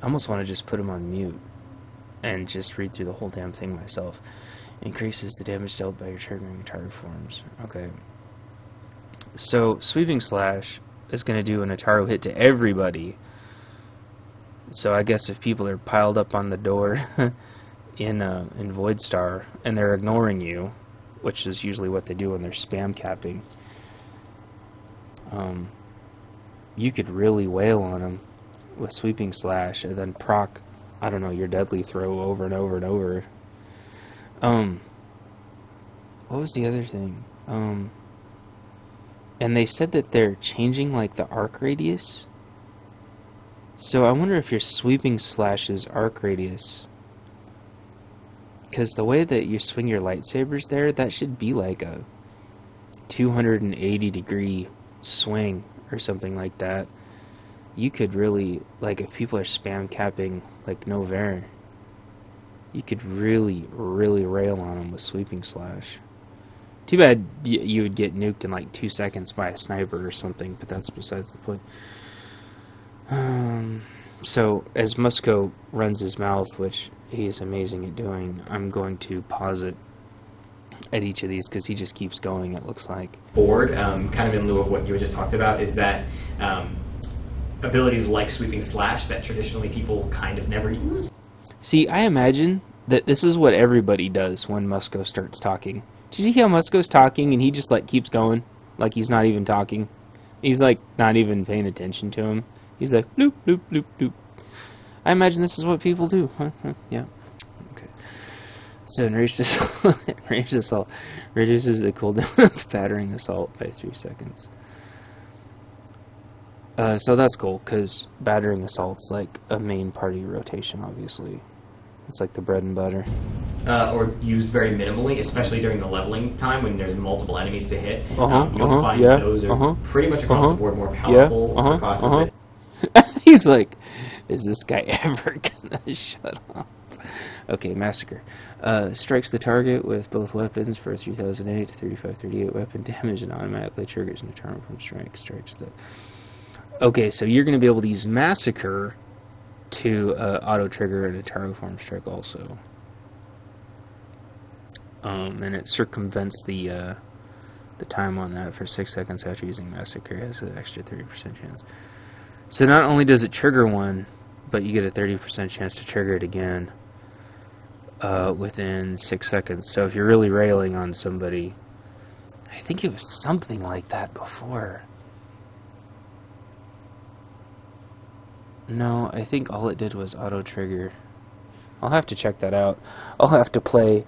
Speaker 1: I almost want to just put him on mute and just read through the whole damn thing myself. Increases the damage dealt by your triggering Ataru forms. Okay. So, Sweeping Slash is going to do an Ataru hit to everybody So I guess if people are piled up on the door in Void Star and they're ignoring you, which is usually what they do when they're spam capping, you could really wail on them with Sweeping Slash and then proc, I don't know, your Deadly Throw over and over and over. What was the other thing? And they said that they're changing, like, the arc radius. So I wonder if your Sweeping Slash's arc radius, because the way that you swing your lightsabers there, that should be like a 280 degree swing or something like that. You could really, like, if people are spam capping like Novair, you could really, really rail on them with Sweeping Slash. Too bad you would get nuked in like 2 seconds by a sniper or something, but that's besides the point. So, as Musco runs his mouth, which he's amazing at doing, I'm going to pause it at each of these because he just keeps going, it looks like.
Speaker 2: Board, kind of in lieu of what you had just talked about, is that abilities like Sweeping Slash that traditionally people kind of never use.
Speaker 1: See, I imagine that this is what everybody does when Musco starts talking. Did you see how Musco's talking and he just like keeps going like he's not even talking? He's like not even paying attention to him. He's like bloop bloop bloop bloop. I imagine this is what people do. Yeah. Okay. So enraged assault reduces the cooldown of battering assault by 3 seconds. So that's cool because battering assault's like a main party rotation, obviously. It's like the bread and butter.
Speaker 2: Or used very minimally, especially during the leveling time when there's multiple enemies to hit. You'll find those are pretty much across the board more powerful for classes.
Speaker 1: He's like, is this guy ever gonna shut up? Okay, Massacre. Strikes the target with both weapons for 3008 to 3538 weapon damage and automatically triggers an eternal from strike. Strikes the... Okay, so you're going to be able to use Massacre to auto-trigger an Eternal Form Strike also. And it circumvents the time on that for 6 seconds after using Massacre. It has an extra 30% chance. So not only does it trigger one, but you get a 30% chance to trigger it again within 6 seconds. So if you're really railing on somebody, I think it was something like that before. No, I think all it did was auto-trigger. I'll have to check that out. I'll have to play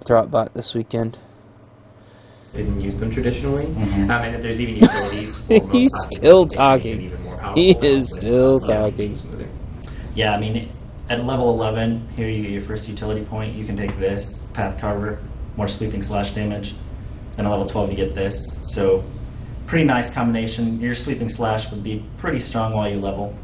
Speaker 1: Throtbot this weekend.
Speaker 2: Didn't use them traditionally. And there's even utilities for most
Speaker 1: He's
Speaker 2: classes
Speaker 1: still
Speaker 2: that make it
Speaker 1: talking.
Speaker 2: even more powerful
Speaker 1: He is still talking.
Speaker 3: Yeah, I mean, at level 11, here you get your first utility point. You can take this, Path Carver, more Sweeping Slash damage. Then at level 12, you get this. So, pretty nice combination. Your Sweeping Slash would be pretty strong while you level.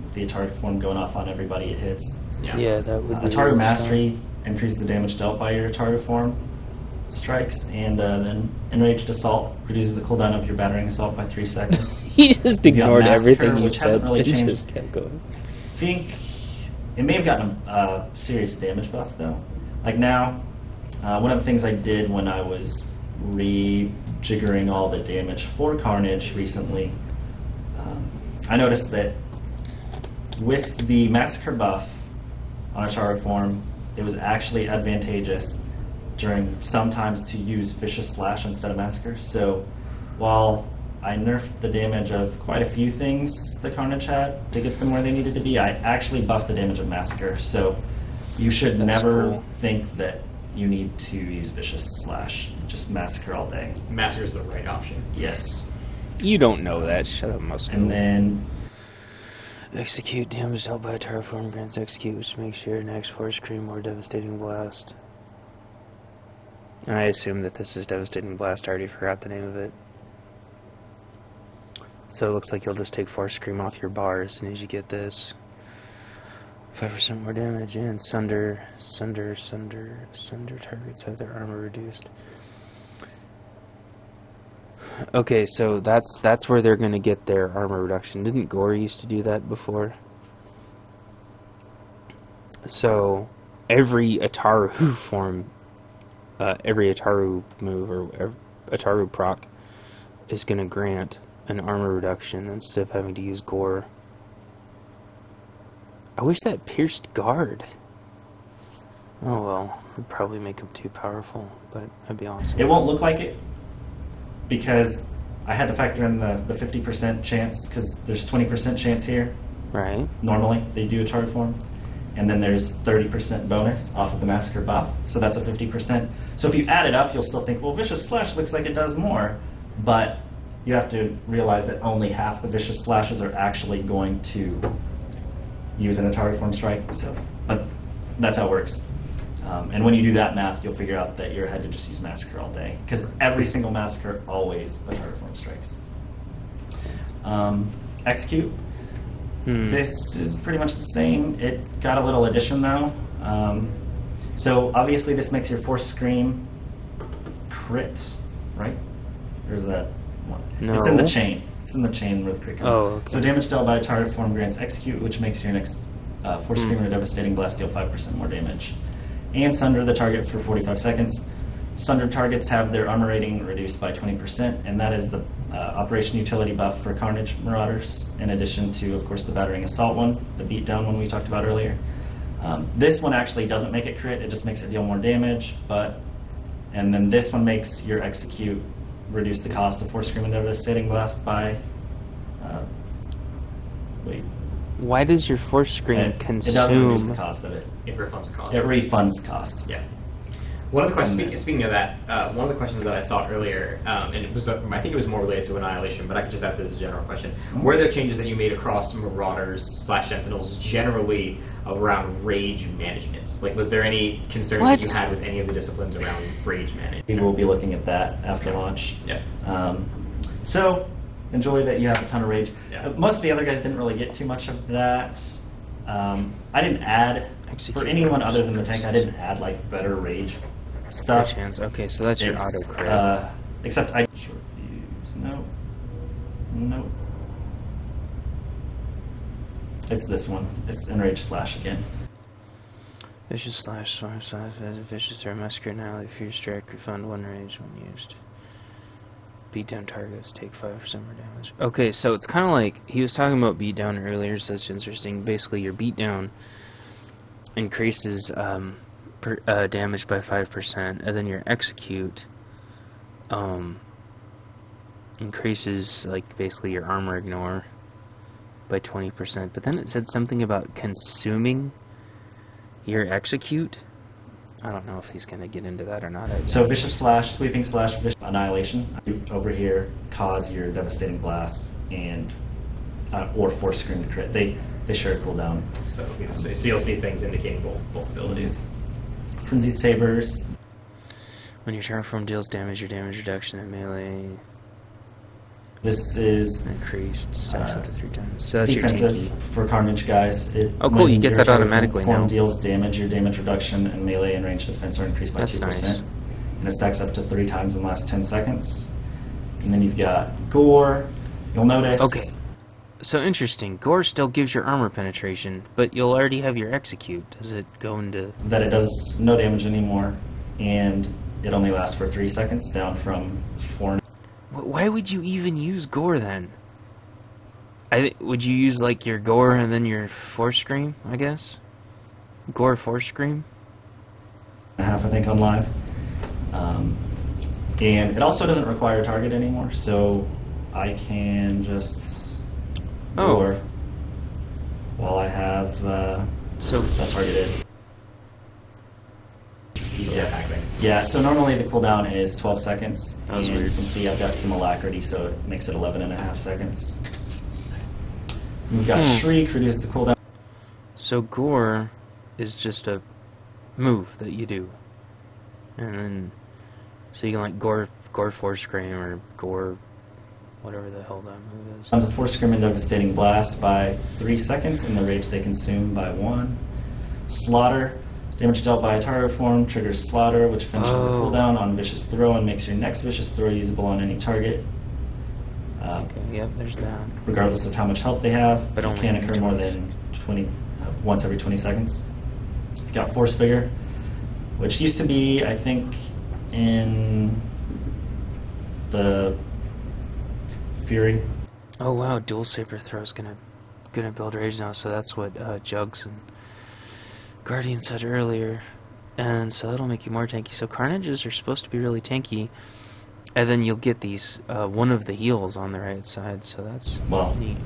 Speaker 3: With the Atari form going off on everybody it hits.
Speaker 1: Yeah, that would be...
Speaker 3: Atari Mastery increases the damage dealt by your Atari form strikes, and then Enraged Assault reduces the cooldown of your battering assault by 3 seconds.
Speaker 1: He just ignored everything you
Speaker 3: which
Speaker 1: said.
Speaker 3: hasn't really
Speaker 1: It
Speaker 3: changed.
Speaker 1: just kept going.
Speaker 3: I think it may have gotten a serious damage buff, though. Like now, one of the things I did when I was rejiggering all the damage for Carnage recently, I noticed that with the Massacre buff on Atari form, it was actually advantageous during sometimes to use Vicious Slash instead of Massacre. So while I nerfed the damage of quite a few things that Carnage had to get them where they needed to be, I actually buffed the damage of Massacre. So you should never think that you need to use Vicious Slash. Just Massacre all day.
Speaker 2: Massacre is the right option.
Speaker 3: Yes.
Speaker 1: You don't know that. Shut up, Muscle.
Speaker 3: And then...
Speaker 1: Execute damage dealt by a Terraform grants execute, which makes your next Force Cream more Devastating Blast. And I assume that this is Devastating Blast. I already forgot the name of it. So it looks like you'll just take Force Scream off your bar as soon as you get this. 5% more damage, and Sunder targets have their armor reduced. Okay, so that's where they're going to get their armor reduction. Didn't Gore used to do that before? So every Ataru form, every Ataru move or Ataru proc is going to grant an armor reduction instead of having to use Gore I wish that pierced guard. Oh well, it'd probably make him too powerful, but that'd be awesome.
Speaker 3: It won't look like it because I had to factor in the 50% chance because there's 20% chance here.
Speaker 1: Right.
Speaker 3: Normally, they do a target form. And then there's 30% bonus off of the Massacre buff. So that's a 50%. So if you add it up, you'll still think, well, Vicious Slash looks like it does more. But you have to realize that only half the Vicious Slashes are actually going to use in a target form strike. But that's how it works. And when you do that math, you'll figure out that you're ahead to just use Massacre all day. Because every single Massacre always a target form strikes. Execute. This is pretty much the same. It got a little addition though. So obviously this makes your Force Scream crit, right? Or is that one?
Speaker 1: No.
Speaker 3: It's in the chain. It's in the chain where the crit comes.
Speaker 1: Oh, okay.
Speaker 3: So damage dealt by a target form grants Execute, which makes your next Force Scream or Devastating Blast deal 5% more damage. And Sunder the target for 45 seconds. Sundered targets have their armor rating reduced by 20%, and that is the Operation Utility buff for Carnage Marauders, in addition to, of course, the Battering Assault one, the Beatdown one we talked about earlier. This one actually doesn't make it crit, it just makes it deal more damage, and then this one makes your Execute reduce the cost of Force Scream and Devastating Blast by...
Speaker 1: Why does your Force Scream consume...
Speaker 3: It doesn't reduce the cost of it.
Speaker 2: It refunds a cost.
Speaker 3: It refunds cost.
Speaker 2: Yeah. One of the questions, speaking of that, one of the questions that I saw earlier, and it was, I think it was more related to Annihilation, but I could just ask this as a general question. Were there changes that you made across Marauders/Sentinels generally around rage management? Like, was there any concerns that you had with any of the disciplines around rage management?
Speaker 3: We will be looking at that after launch.
Speaker 2: Yeah.
Speaker 3: So, enjoy that you have a ton of rage.
Speaker 2: Yeah.
Speaker 3: Most of the other guys didn't really get too much of that. I didn't add, for anyone other than the tank, I didn't add, like, better rage stuff.
Speaker 1: Chance. Okay, so that's your auto crit.
Speaker 3: Except I short use. No. It's this one. It's Enrage Slash again.
Speaker 1: Vicious Slash, Vicious or Massacre now. If you strike, refund 1 rage when used. Beatdown targets take 5% more damage. Okay, so it's kind of like he was talking about beatdown earlier, so that's interesting. Basically, your beatdown increases damage by 5%, and then your execute increases, like, basically your armor ignore by 20%. But then it said something about consuming your execute. I don't know if he's going to get into that or not.
Speaker 3: So Vicious Slash, Sweeping Slash, Vicious Annihilation. Over here, cause your Devastating Blast and or Force Scream to crit. They share a cooldown.
Speaker 2: So you'll see things indicating both abilities.
Speaker 3: Frenzied Sabers.
Speaker 1: When your target form deals damage, your damage reduction in melee
Speaker 3: This is
Speaker 1: increased, stacks up to 3 times. So that's your
Speaker 3: defensive
Speaker 1: tanky.
Speaker 3: for Carnage guys.
Speaker 1: Oh, cool! You get that automatically
Speaker 3: form
Speaker 1: now.
Speaker 3: Deals damage. Your damage reduction and melee and range defense are increased by
Speaker 1: That's
Speaker 3: 2%,
Speaker 1: nice.
Speaker 3: and it stacks up to 3 times in the last 10 seconds. And then you've got Gore. You'll notice.
Speaker 1: Okay. So interesting. Gore still gives your armor penetration, but you'll already have your execute. Does it go into...
Speaker 3: That it does no damage anymore, and it only lasts for 3 seconds, down from 4.
Speaker 1: Why would you even use Gore then? Would you use, like, your Gore and then your Force Scream, I guess? Gore Force Scream?
Speaker 3: Half, I think, on live. And it also doesn't require a target anymore, so I can just Gore while I have
Speaker 1: so
Speaker 3: that targeted.
Speaker 2: Yeah.
Speaker 3: Yeah, so normally the cooldown is 12 seconds.
Speaker 1: That was
Speaker 3: and
Speaker 1: weird.
Speaker 3: You can see I've got some alacrity, so it makes it 11.5 seconds. We've got Shriek, reduces the cooldown.
Speaker 1: So Gore is just a move that you do. And then... So you can, like, Gore Force Scream or Gore... whatever the hell that move is.
Speaker 3: Runs a Force Scream and Devastating Blast by 3 seconds, and the rage they consume by 1. Slaughter. Damage dealt by a target form triggers Slaughter, which finishes the cooldown on Vicious Throw and makes your next Vicious Throw usable on any target.
Speaker 1: Okay, yep, there's that.
Speaker 3: Regardless of how much health they have,
Speaker 1: But
Speaker 3: it
Speaker 1: only
Speaker 3: can occur more than once every 20 seconds. You've got Force Vigor, which used to be, I think, in the Fury.
Speaker 1: Oh wow, Dual Saber Throw's gonna gonna build rage now, so that's what Jugs and Guardian said earlier. And so that'll make you more tanky. So Carnages are supposed to be really tanky. And then you'll get these, one of the heals on the right side, so that's neat.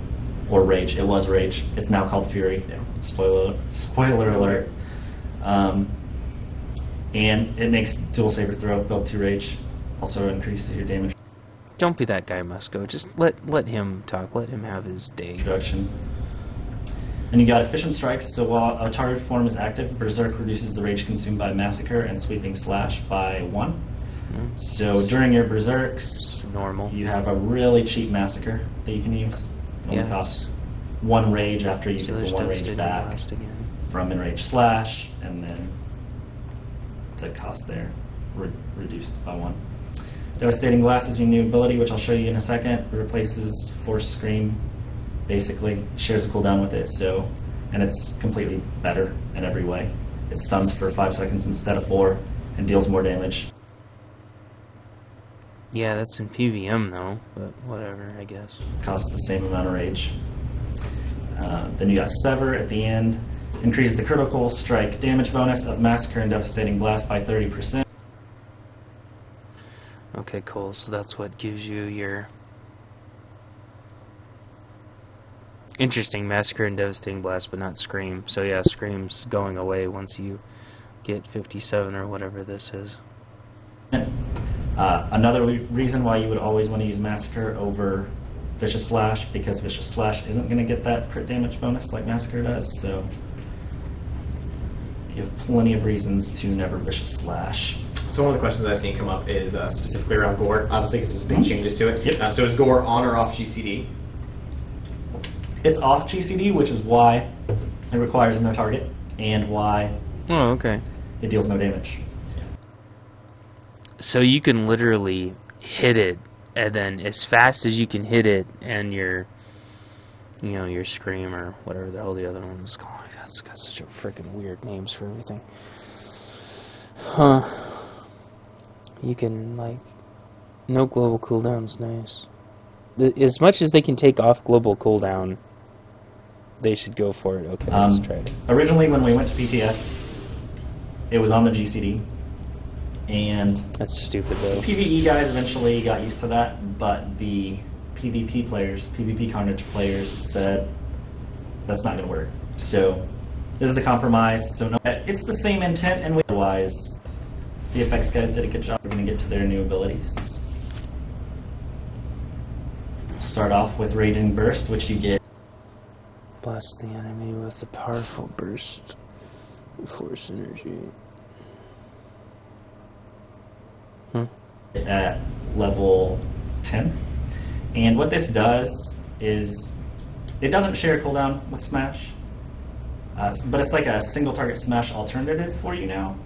Speaker 3: Or Rage. It was Rage. It's now called Fury.
Speaker 2: Yeah.
Speaker 3: Spoiler alert. And it makes dual saber throw, build 2 Rage. Also increases your damage.
Speaker 1: Don't be that guy, Musco. Just let him talk. Let him have his day.
Speaker 3: Introduction. And you got Efficient Strikes, so while a target form is active, Berserk reduces the rage consumed by Massacre and Sweeping Slash by 1. So during your Berserks,
Speaker 1: normal.
Speaker 3: You have a really cheap Massacre that you can use. It only costs 1 rage after you get the 1 rage back from Enrage Slash, and then the cost there reduced by 1. Devastating Blast is your new ability, which I'll show you in a second. It replaces Force Scream. Basically, shares a cooldown with it, and it's completely better in every way. It stuns for 5 seconds instead of 4, and deals more damage.
Speaker 1: Yeah, that's in PVM though, but whatever, I guess.
Speaker 3: Costs the same amount of rage. Then you got Sever at the end. Increases the critical strike damage bonus of Massacre and Devastating Blast by 30%.
Speaker 1: Okay, cool. So that's what gives you your interesting Massacre and Devastating Blast, but not Scream. So yeah, Scream's going away once you get 57 or whatever this is.
Speaker 3: Another reason why you would always want to use Massacre over Vicious Slash, because Vicious Slash isn't going to get that crit damage bonus like Massacre does, so you have plenty of reasons to never Vicious Slash.
Speaker 2: So one of the questions I've seen come up is specifically around Gore, obviously because there's big changes to it.
Speaker 3: Yep.
Speaker 2: So is Gore on or off GCD?
Speaker 3: It's off GCD, which is why it requires no target, and why it deals no damage.
Speaker 1: So you can literally hit it, and then as fast as you can hit it, and your Scream or whatever the hell the other one was called. It's got such a freaking weird names for everything. Huh. You can, no global cooldown's nice. As much as they can take off global cooldown, they should go for it. Okay, let's try it.
Speaker 3: Originally, when we went to PTS, it was on the GCD. And
Speaker 1: that's stupid, though.
Speaker 3: PvE guys eventually got used to that, but the PvP Carnage players said that's not going to work. So this is a compromise. So no, it's the same intent, and otherwise, the effects guys did a good job. We're going to get to their new abilities. We'll start off with Raging Burst, which you get.
Speaker 1: Blast the enemy with a powerful burst of force energy.
Speaker 3: At level 10. And what this does is it doesn't share cooldown with Smash, but it's like a single target Smash alternative for you now.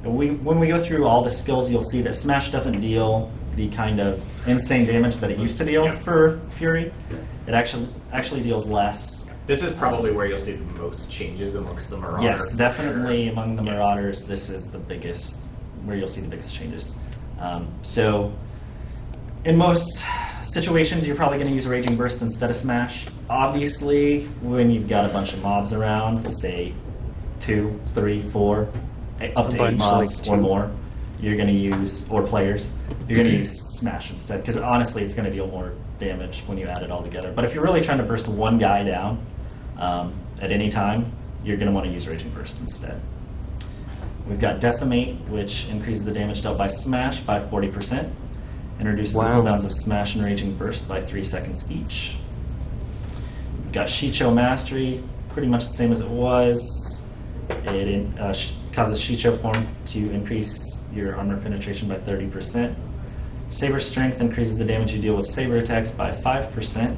Speaker 3: And when we go through all the skills, you'll see that Smash doesn't deal the kind of insane damage that it used to deal for Fury. It actually deals less.
Speaker 2: This is probably where you'll see the most changes amongst the Marauders.
Speaker 3: Yes, definitely among the Marauders, this is the biggest, where you'll see the biggest changes. So, in most situations, you're probably going to use Raging Burst instead of Smash. Obviously, when you've got a bunch of mobs around, say 2, 3, 4, up to 8 mobs or more, you're going to use, or players, you're going to use Smash instead. Because honestly, it's going to deal more damage when you add it all together. But if you're really trying to burst one guy down at any time, you're going to want to use Raging Burst instead. We've got Decimate, which increases the damage dealt by Smash by 40%, and reduces the cooldowns of Smash and Raging Burst by 3 seconds each. We've got Shicho Mastery, pretty much the same as it was. It causes Shicho form to increase your armor penetration by 30%. Saber Strength increases the damage you deal with saber attacks by 5%.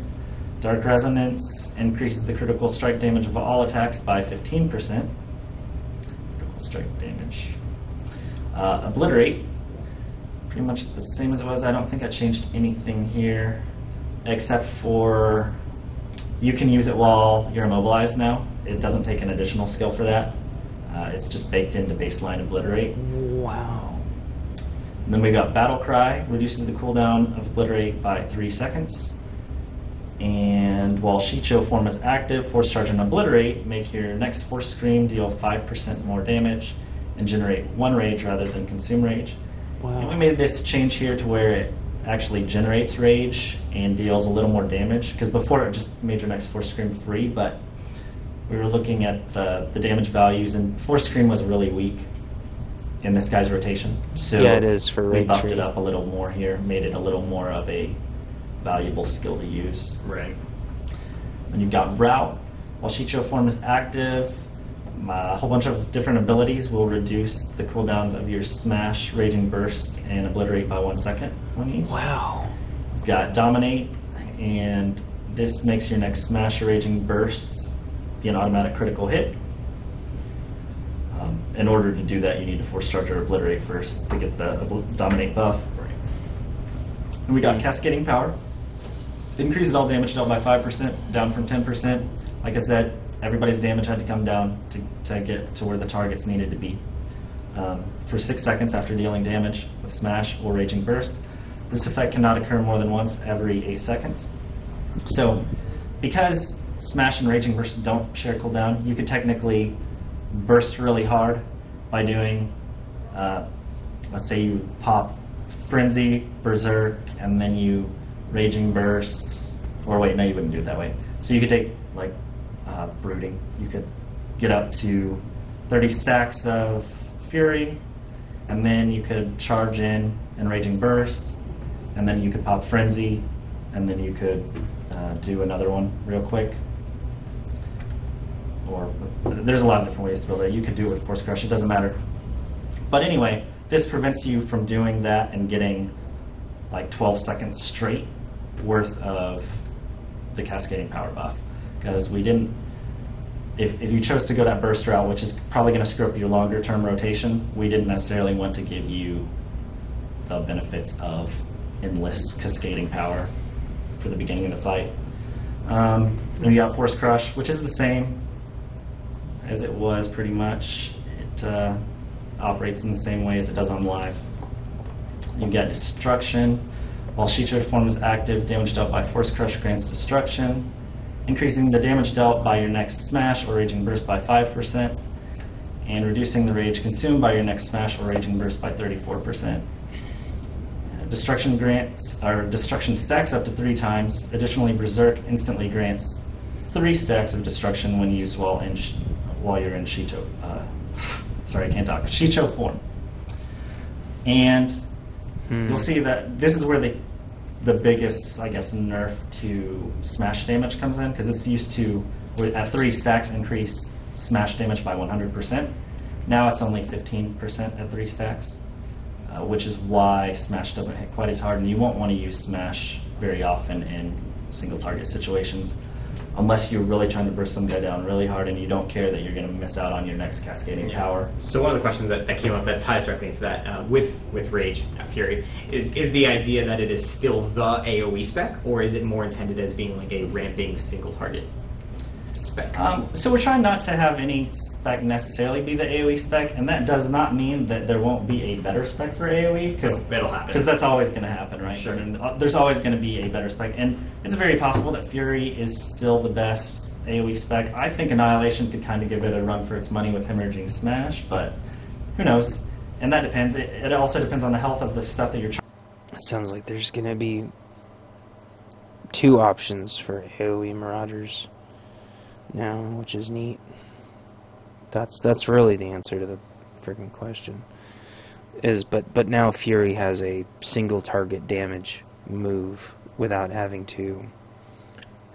Speaker 3: Dark Resonance increases the critical strike damage of all attacks by 15%. Strike damage. Obliterate, pretty much the same as it was. I don't think I changed anything here, except for you can use it while you're immobilized now. It doesn't take an additional skill for that. It's just baked into baseline Obliterate.
Speaker 1: Wow.
Speaker 3: And then we got Battle Cry, reduces the cooldown of Obliterate by 3 seconds. And while Shicho form is active, Force Charge and Obliterate make your next Force Scream deal 5% more damage and generate 1 rage rather than consume rage.
Speaker 1: Wow.
Speaker 3: And we made this change here to where it actually generates rage and deals a little more damage, because before it just made your next Force Scream free, but we were looking at the damage values, and Force Scream was really weak in this guy's rotation. So
Speaker 1: Yeah, it is for
Speaker 3: we
Speaker 1: rage
Speaker 3: buffed
Speaker 1: rate.
Speaker 3: it up a little more here, made it a little more of a valuable skill to use.
Speaker 2: Right.
Speaker 3: And you've got Route. While Shicho form is active, a whole bunch of different abilities will reduce the cooldowns of your Smash, Raging Burst, and Obliterate by 1 second when used.
Speaker 1: Wow.
Speaker 3: You've got Dominate, and this makes your next Smash or Raging Burst be an automatic critical hit. In order to do that, you need to Force Charge or Obliterate first to get the Dominate buff. And we got Cascading Power. It increases all damage dealt by 5%, down from 10%. Like I said, everybody's damage had to come down to get to where the targets needed to be. For 6 seconds after dealing damage with Smash or Raging Burst. This effect cannot occur more than once every 8 seconds. So, because Smash and Raging Burst don't share cooldown, you could technically burst really hard by doing, let's say you pop Frenzy, Berserk, and then you Raging Burst, or wait, no, you wouldn't do it that way. So you could take, like, Brooding. You could get up to 30 stacks of Fury, and then you could charge in and Raging Burst, and then you could pop Frenzy, and then you could do another one real quick. Or there's a lot of different ways to build it. You could do it with Force Crush, it doesn't matter. But anyway, this prevents you from doing that and getting like 12 seconds straight worth of the Cascading Power buff. Because we didn't, if you chose to go that burst route, which is probably going to screw up your longer term rotation, we didn't necessarily want to give you the benefits of endless Cascading Power for the beginning of the fight. Then you got Force Crush, which is the same as it was pretty much. It operates in the same way as it does on live. You've got Destruction. While Shicho form is active, damage dealt by Force Crush grants Destruction, increasing the damage dealt by your next Smash or Raging Burst by 5%, and reducing the rage consumed by your next Smash or Raging Burst by 34%. Destruction grants, or Destruction stacks up to 3 times. Additionally, Berserk instantly grants 3 stacks of Destruction when used while you're in Shicho. Sorry, I can't talk. Shicho form. And you'll see that this is where the biggest, I guess, nerf to Smash damage comes in, because this used to, at 3 stacks, increase Smash damage by 100%. Now it's only 15% at 3 stacks, which is why Smash doesn't hit quite as hard, and you won't want to use Smash very often in single target situations, unless you're really trying to burst some guy down really hard and you don't care that you're going to miss out on your next Cascading Power.
Speaker 2: So one of the questions that came up that ties directly into that with Rage Fury is the idea that it is still the AoE spec, or is it more intended as being like a ramping single target spec?
Speaker 3: So we're trying not to have any spec necessarily be the AoE spec, and that does not mean that there won't be a better spec for AoE.
Speaker 2: So that'll happen.
Speaker 3: Because that's always going to happen, right?
Speaker 2: Sure.
Speaker 3: I mean, there's always going to be a better spec, and it's very possible that Fury is still the best AoE spec. I think Annihilation could kind of give it a run for its money with Hemorrhaging Smash, but who knows? And that depends. It also depends on the health of the stuff that you're trying.
Speaker 1: It sounds like there's going to be 2 options for AoE Marauders now, which is neat. That's really the answer to the freaking question. But now Fury has a single target damage move without having to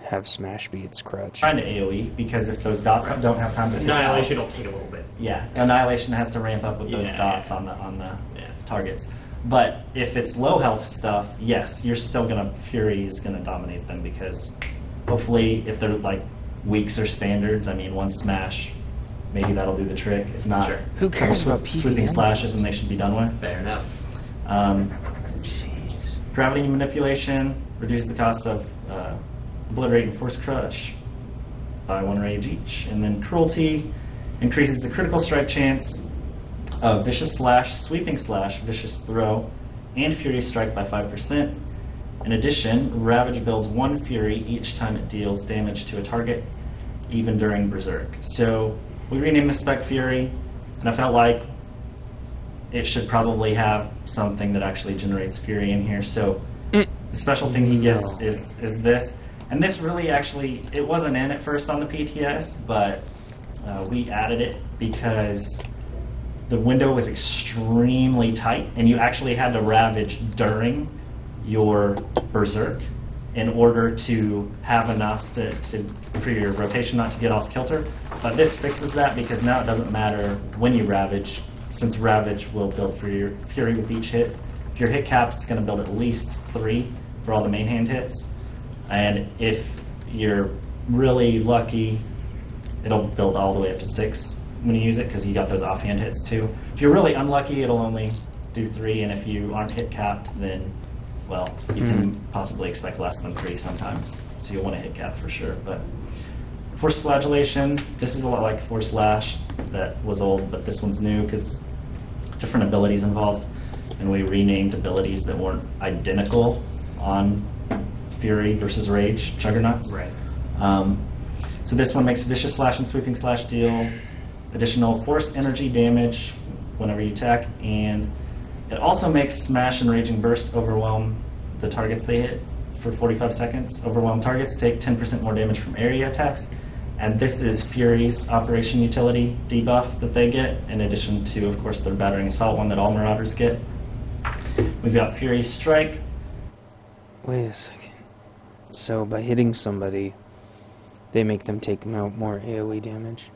Speaker 1: have Smash be its crutch.
Speaker 3: Trying to AoE, because if those dots don't have time to take
Speaker 2: Annihilation
Speaker 3: out,
Speaker 2: will take a little bit.
Speaker 3: yeah, Annihilation has to ramp up with those dots on the targets. But if it's low health stuff, yes, you're still Fury is gonna dominate them, because hopefully if they're like weeks or standards, I mean, one Smash, maybe that'll do the trick. If not,
Speaker 2: Sure.
Speaker 1: Who cares about
Speaker 3: sweeping
Speaker 1: PvM?
Speaker 3: slashes, and they should be done with.
Speaker 2: Fair enough.
Speaker 1: Jeez.
Speaker 3: Gravity Manipulation reduces the cost of Obliterate and Force Crush by 1 rage each. And then Cruelty increases the critical strike chance of Vicious Slash, Sweeping Slash, Vicious Throw, and Fury Strike by 5%, In addition, Ravage builds 1 Fury each time it deals damage to a target, even during Berserk. So we renamed the spec Fury, and I felt like it should probably have something that actually generates Fury in here. So the special thing he gets is this. And this really actually, it wasn't in at first on the PTS, but we added it because the window was extremely tight, and you actually had to Ravage during your Berserk in order to have enough for your rotation not to get off kilter. But this fixes that because now it doesn't matter when you Ravage, since Ravage will build for your Fury with each hit. If you're hit capped, it's going to build at least 3 for all the main hand hits. And if you're really lucky, it'll build all the way up to 6 when you use it, because you got those offhand hits too. If you're really unlucky, it'll only do 3, and if you aren't hit capped, then, well, you can possibly expect less than 3 sometimes. So you'll want to hit cap for sure. But Force Flagellation, this is a lot like Force Lash that was old, but this one's new because different abilities involved, and we renamed abilities that weren't identical on Fury versus Rage Juggernauts.
Speaker 2: Right.
Speaker 3: So this one makes Vicious Slash and Sweeping Slash deal additional force energy damage whenever you attack, and it also makes Smash and Raging Burst overwhelm the targets they hit for 45 seconds. Overwhelmed targets take 10% more damage from area attacks, and this is Fury's Operation Utility debuff that they get, in addition to, of course, their Battering Assault one that all Marauders get. We've got Fury's Strike.
Speaker 1: Wait a second. So by hitting somebody, they make them take more AoE damage.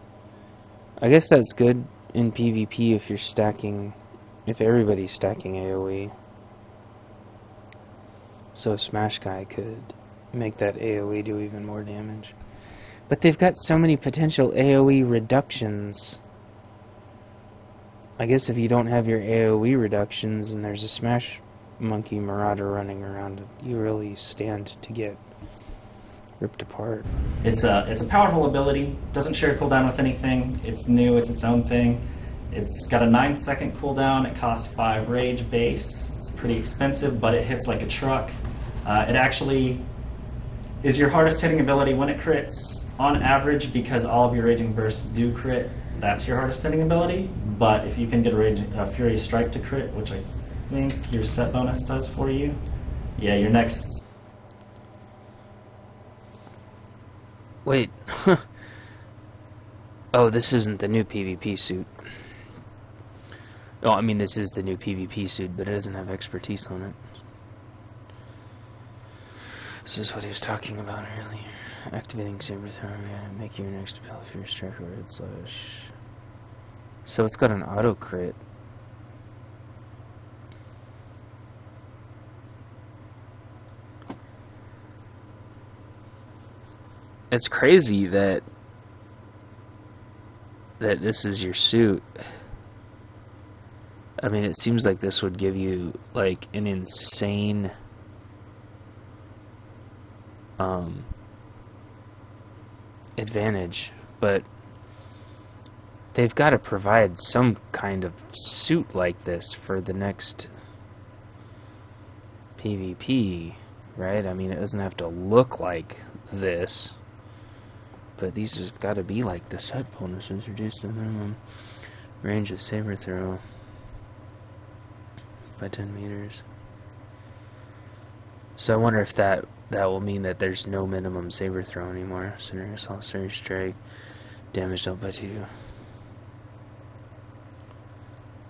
Speaker 1: I guess that's good in PvP if you're stacking, if everybody's stacking AoE. So a Smash guy could make that AoE do even more damage. But they've got so many potential AoE reductions. I guess if you don't have your AoE reductions and there's a Smash Monkey Marauder running around, you really stand to get ripped apart.
Speaker 3: It's a powerful ability. Doesn't share cooldown with anything. It's new. It's its own thing. It's got a 9-second cooldown. It costs 5 rage base. It's pretty expensive, but it hits like a truck. It actually is your hardest hitting ability when it crits. On average, because all of your Raging Bursts do crit, that's your hardest hitting ability. But if you can get a Fury Strike to crit, which I think your set bonus does for you, yeah, your next...
Speaker 1: Wait. Oh, this isn't the new PvP suit. Oh, I mean, this is the new PvP suit, but it doesn't have expertise on it. This is what he was talking about earlier. Activating Saber Thrower, make your next spell if you're a striker red slash. So it's got an auto crit. It's crazy that this is your suit. I mean, it seems like this would give you like an insane advantage, but they've got to provide some kind of suit like this for the next PvP, right? I mean, it doesn't have to look like this, but these have got to be like the set bonuses. Reduce the minimum range of saber throw by 10 meters. So I wonder if that will mean that there's no minimum saber throw anymore. Centering assault, Fury Strike, damage dealt by 2.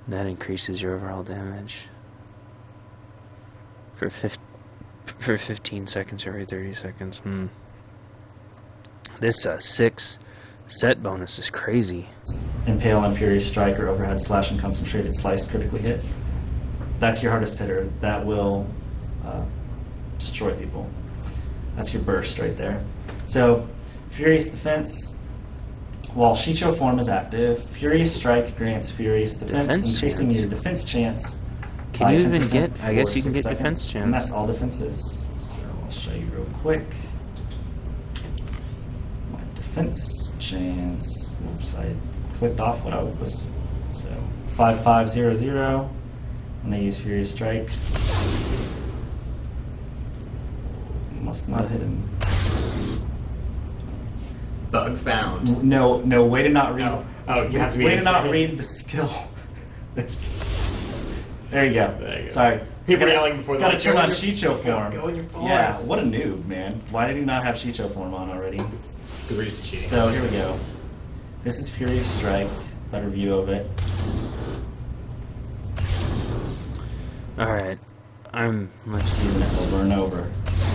Speaker 1: That increases your overall damage for 15 seconds every 30 seconds. This 6 set bonus is crazy.
Speaker 3: Impale on Fury Strike or Overhead Slash and Concentrated Slice critically hit. That's your hardest hitter. That will destroy people. That's your burst right there. So, Furious Defense, while Shicho form is active, Furious Strike grants Furious Defense increasing
Speaker 1: chance.
Speaker 3: your defense chance.
Speaker 1: Can you even
Speaker 3: 10%
Speaker 1: get, I guess
Speaker 3: for
Speaker 1: you can
Speaker 3: 6
Speaker 1: get defense
Speaker 3: seconds,
Speaker 1: chance.
Speaker 3: and that's all defenses. So I'll show you real quick. My defense chance, oops, I clicked off what I was, so 5500, when they use Furious Strike. must not hit him.
Speaker 2: Bug found.
Speaker 3: No, way to not read.
Speaker 2: Oh, you have to
Speaker 3: way to not read the skill. There you go.
Speaker 2: There you go.
Speaker 3: Sorry.
Speaker 2: People are yelling before.
Speaker 3: Gotta turn on Shicho form.
Speaker 2: Go in your forms.
Speaker 3: Yeah, what a noob, man. Why did he not have Shicho form on already?
Speaker 2: Because we're just cheating.
Speaker 3: So here we go. This is Furious Strike. Better view of it.
Speaker 1: Alright. I'm much
Speaker 3: Seeing it over and over.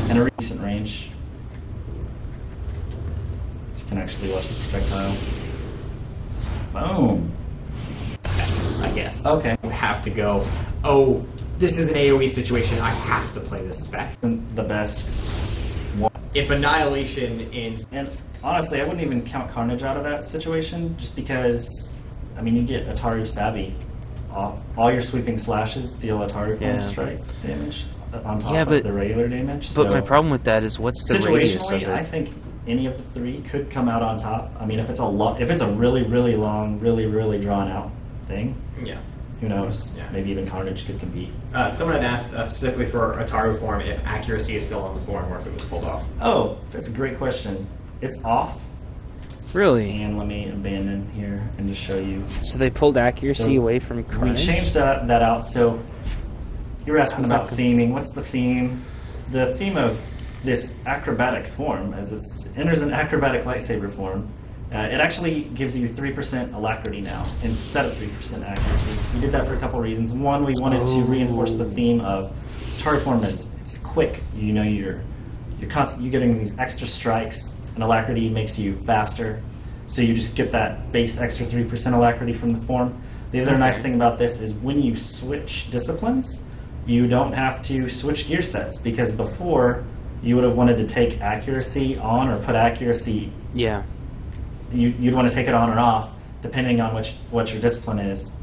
Speaker 3: And a recent range. So you can actually watch the projectile. Boom.
Speaker 2: I guess.
Speaker 3: Okay.
Speaker 2: We have to go, oh, this is an AoE situation, I have to play this spec.
Speaker 3: The best one.
Speaker 2: If Annihilation in...
Speaker 3: And honestly, I wouldn't even count Carnage out of that situation, just because, I mean, you get Atari Savvy. All your sweeping slashes deal Atari form strike damage on top of the regular damage.
Speaker 1: But my problem with that is, what's the radius of it?
Speaker 3: I think any of the three could come out on top. I mean, if it's a really, really long, really, really drawn out thing, who knows? Yeah. Maybe even Carnage could compete.
Speaker 2: Someone had asked specifically for Ataru form if accuracy is still on the form or if it was pulled off.
Speaker 3: Oh, that's a great question. It's off.
Speaker 1: Really?
Speaker 3: And let me abandon here and just show you.
Speaker 1: So they pulled accuracy away from Carnage?
Speaker 3: We changed that out. So you were asking about theming. What's the theme? The theme of this acrobatic form, as it enters an acrobatic lightsaber form, it actually gives you 3% alacrity now instead of 3% accuracy. We did that for a couple reasons. One, we wanted to reinforce the theme of Atari form is it's quick. You know, you're constantly getting these extra strikes, and alacrity makes you faster. So you just get that base extra 3% alacrity from the form. The other nice thing about this is when you switch disciplines, you don't have to switch gear sets, because before you would have wanted to take accuracy on or put accuracy.
Speaker 1: Yeah.
Speaker 3: You'd want to take it on or off depending on what your discipline is.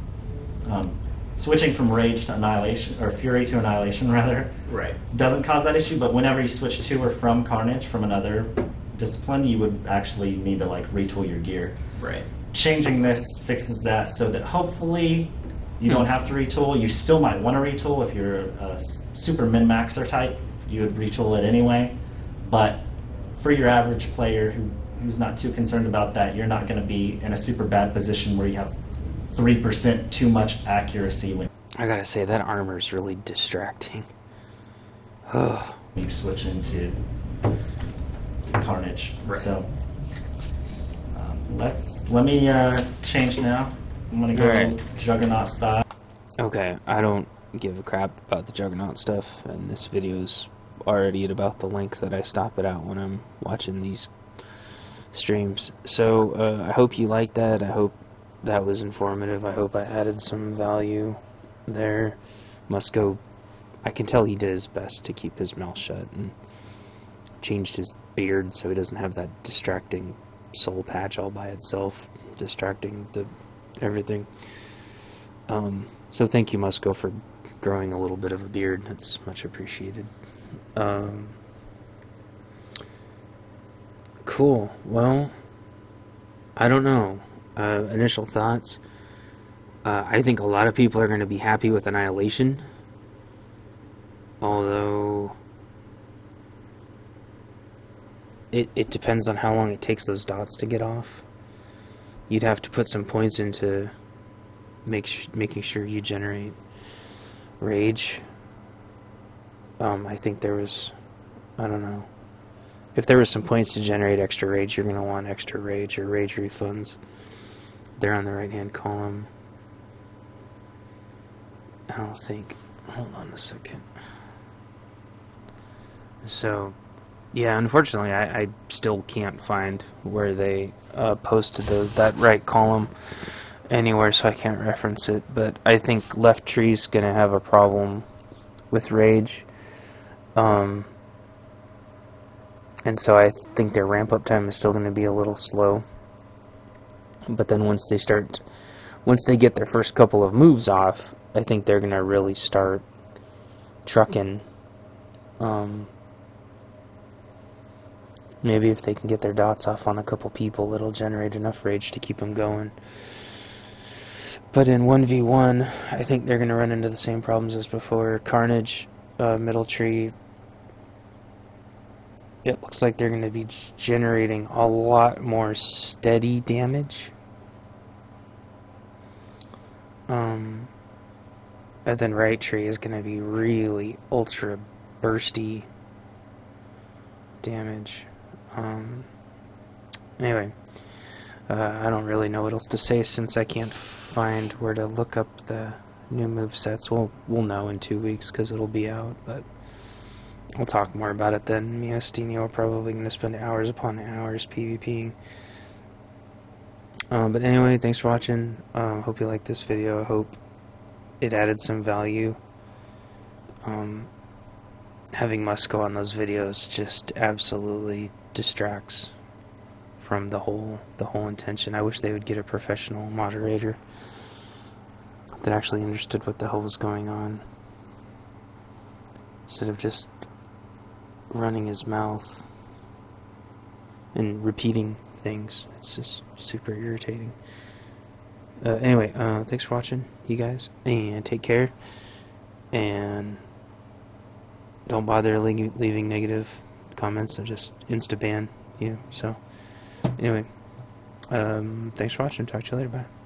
Speaker 3: Switching from Rage to Annihilation, or Fury to Annihilation rather, doesn't cause that issue. But whenever you switch to or from Carnage from another discipline, you would actually need to retool your gear.
Speaker 2: Right.
Speaker 3: Changing this fixes that so that hopefully you don't have to retool. You still might want to retool if you're a super min-maxer type. You would retool it anyway. But for your average player who's not too concerned about that, you're not going to be in a super bad position where you have 3% too much accuracy when
Speaker 1: I gotta say, that armor is really distracting.
Speaker 3: you switch into Carnage.
Speaker 2: Right.
Speaker 3: So let me change now. I'm going to go Juggernaut style.
Speaker 1: Okay, I don't give a crap about the Juggernaut stuff, and this video's already at about the length that I stop it out when I'm watching these streams. So I hope you liked that. I hope that was informative. I hope I added some value there. Musco, I can tell he did his best to keep his mouth shut and changed his beard so he doesn't have that distracting soul patch all by itself, distracting everything. So thank you, Musco, for growing a little bit of a beard. That's much appreciated. Cool. Well, I don't know. Initial thoughts. I think a lot of people are going to be happy with Annihilation. Although it depends on how long it takes those dots to get off. You'd have to put some points into making sure you generate rage. I think there was, I don't know. If there was some points to generate extra rage, you're going to want extra rage or rage refunds. They're on the right-hand column. I don't think... Hold on a second. So, yeah, unfortunately, I still can't find where they posted that right column anywhere, so I can't reference it. But I think left tree's going to have a problem with rage. And so I think their ramp-up time is still going to be a little slow. But then once they get their first couple of moves off, I think they're going to really start trucking. Maybe if they can get their dots off on a couple people, it'll generate enough rage to keep them going. But in 1v1, I think they're going to run into the same problems as before. Carnage, middle tree, it looks like they're going to be generating a lot more steady damage. And then right tree is going to be really ultra bursty damage. Anyway, I don't really know what else to say since I can't find where to look up the new movesets. We'll know in 2 weeks because it'll be out, but I'll talk more about it then. Me and Steno are probably going to spend hours upon hours PvPing. But anyway, thanks for watching. Hope you liked this video. I hope it added some value. Having Musco on those videos just absolutely distracts from the whole intention. I wish they would get a professional moderator that actually understood what the hell was going on, instead of just running his mouth and repeating things. It's just super irritating. Anyway, thanks for watching, you guys, and take care, and don't bother leaving negative comments. I'll just insta-ban you. So, anyway, thanks for watching. Talk to you later. Bye.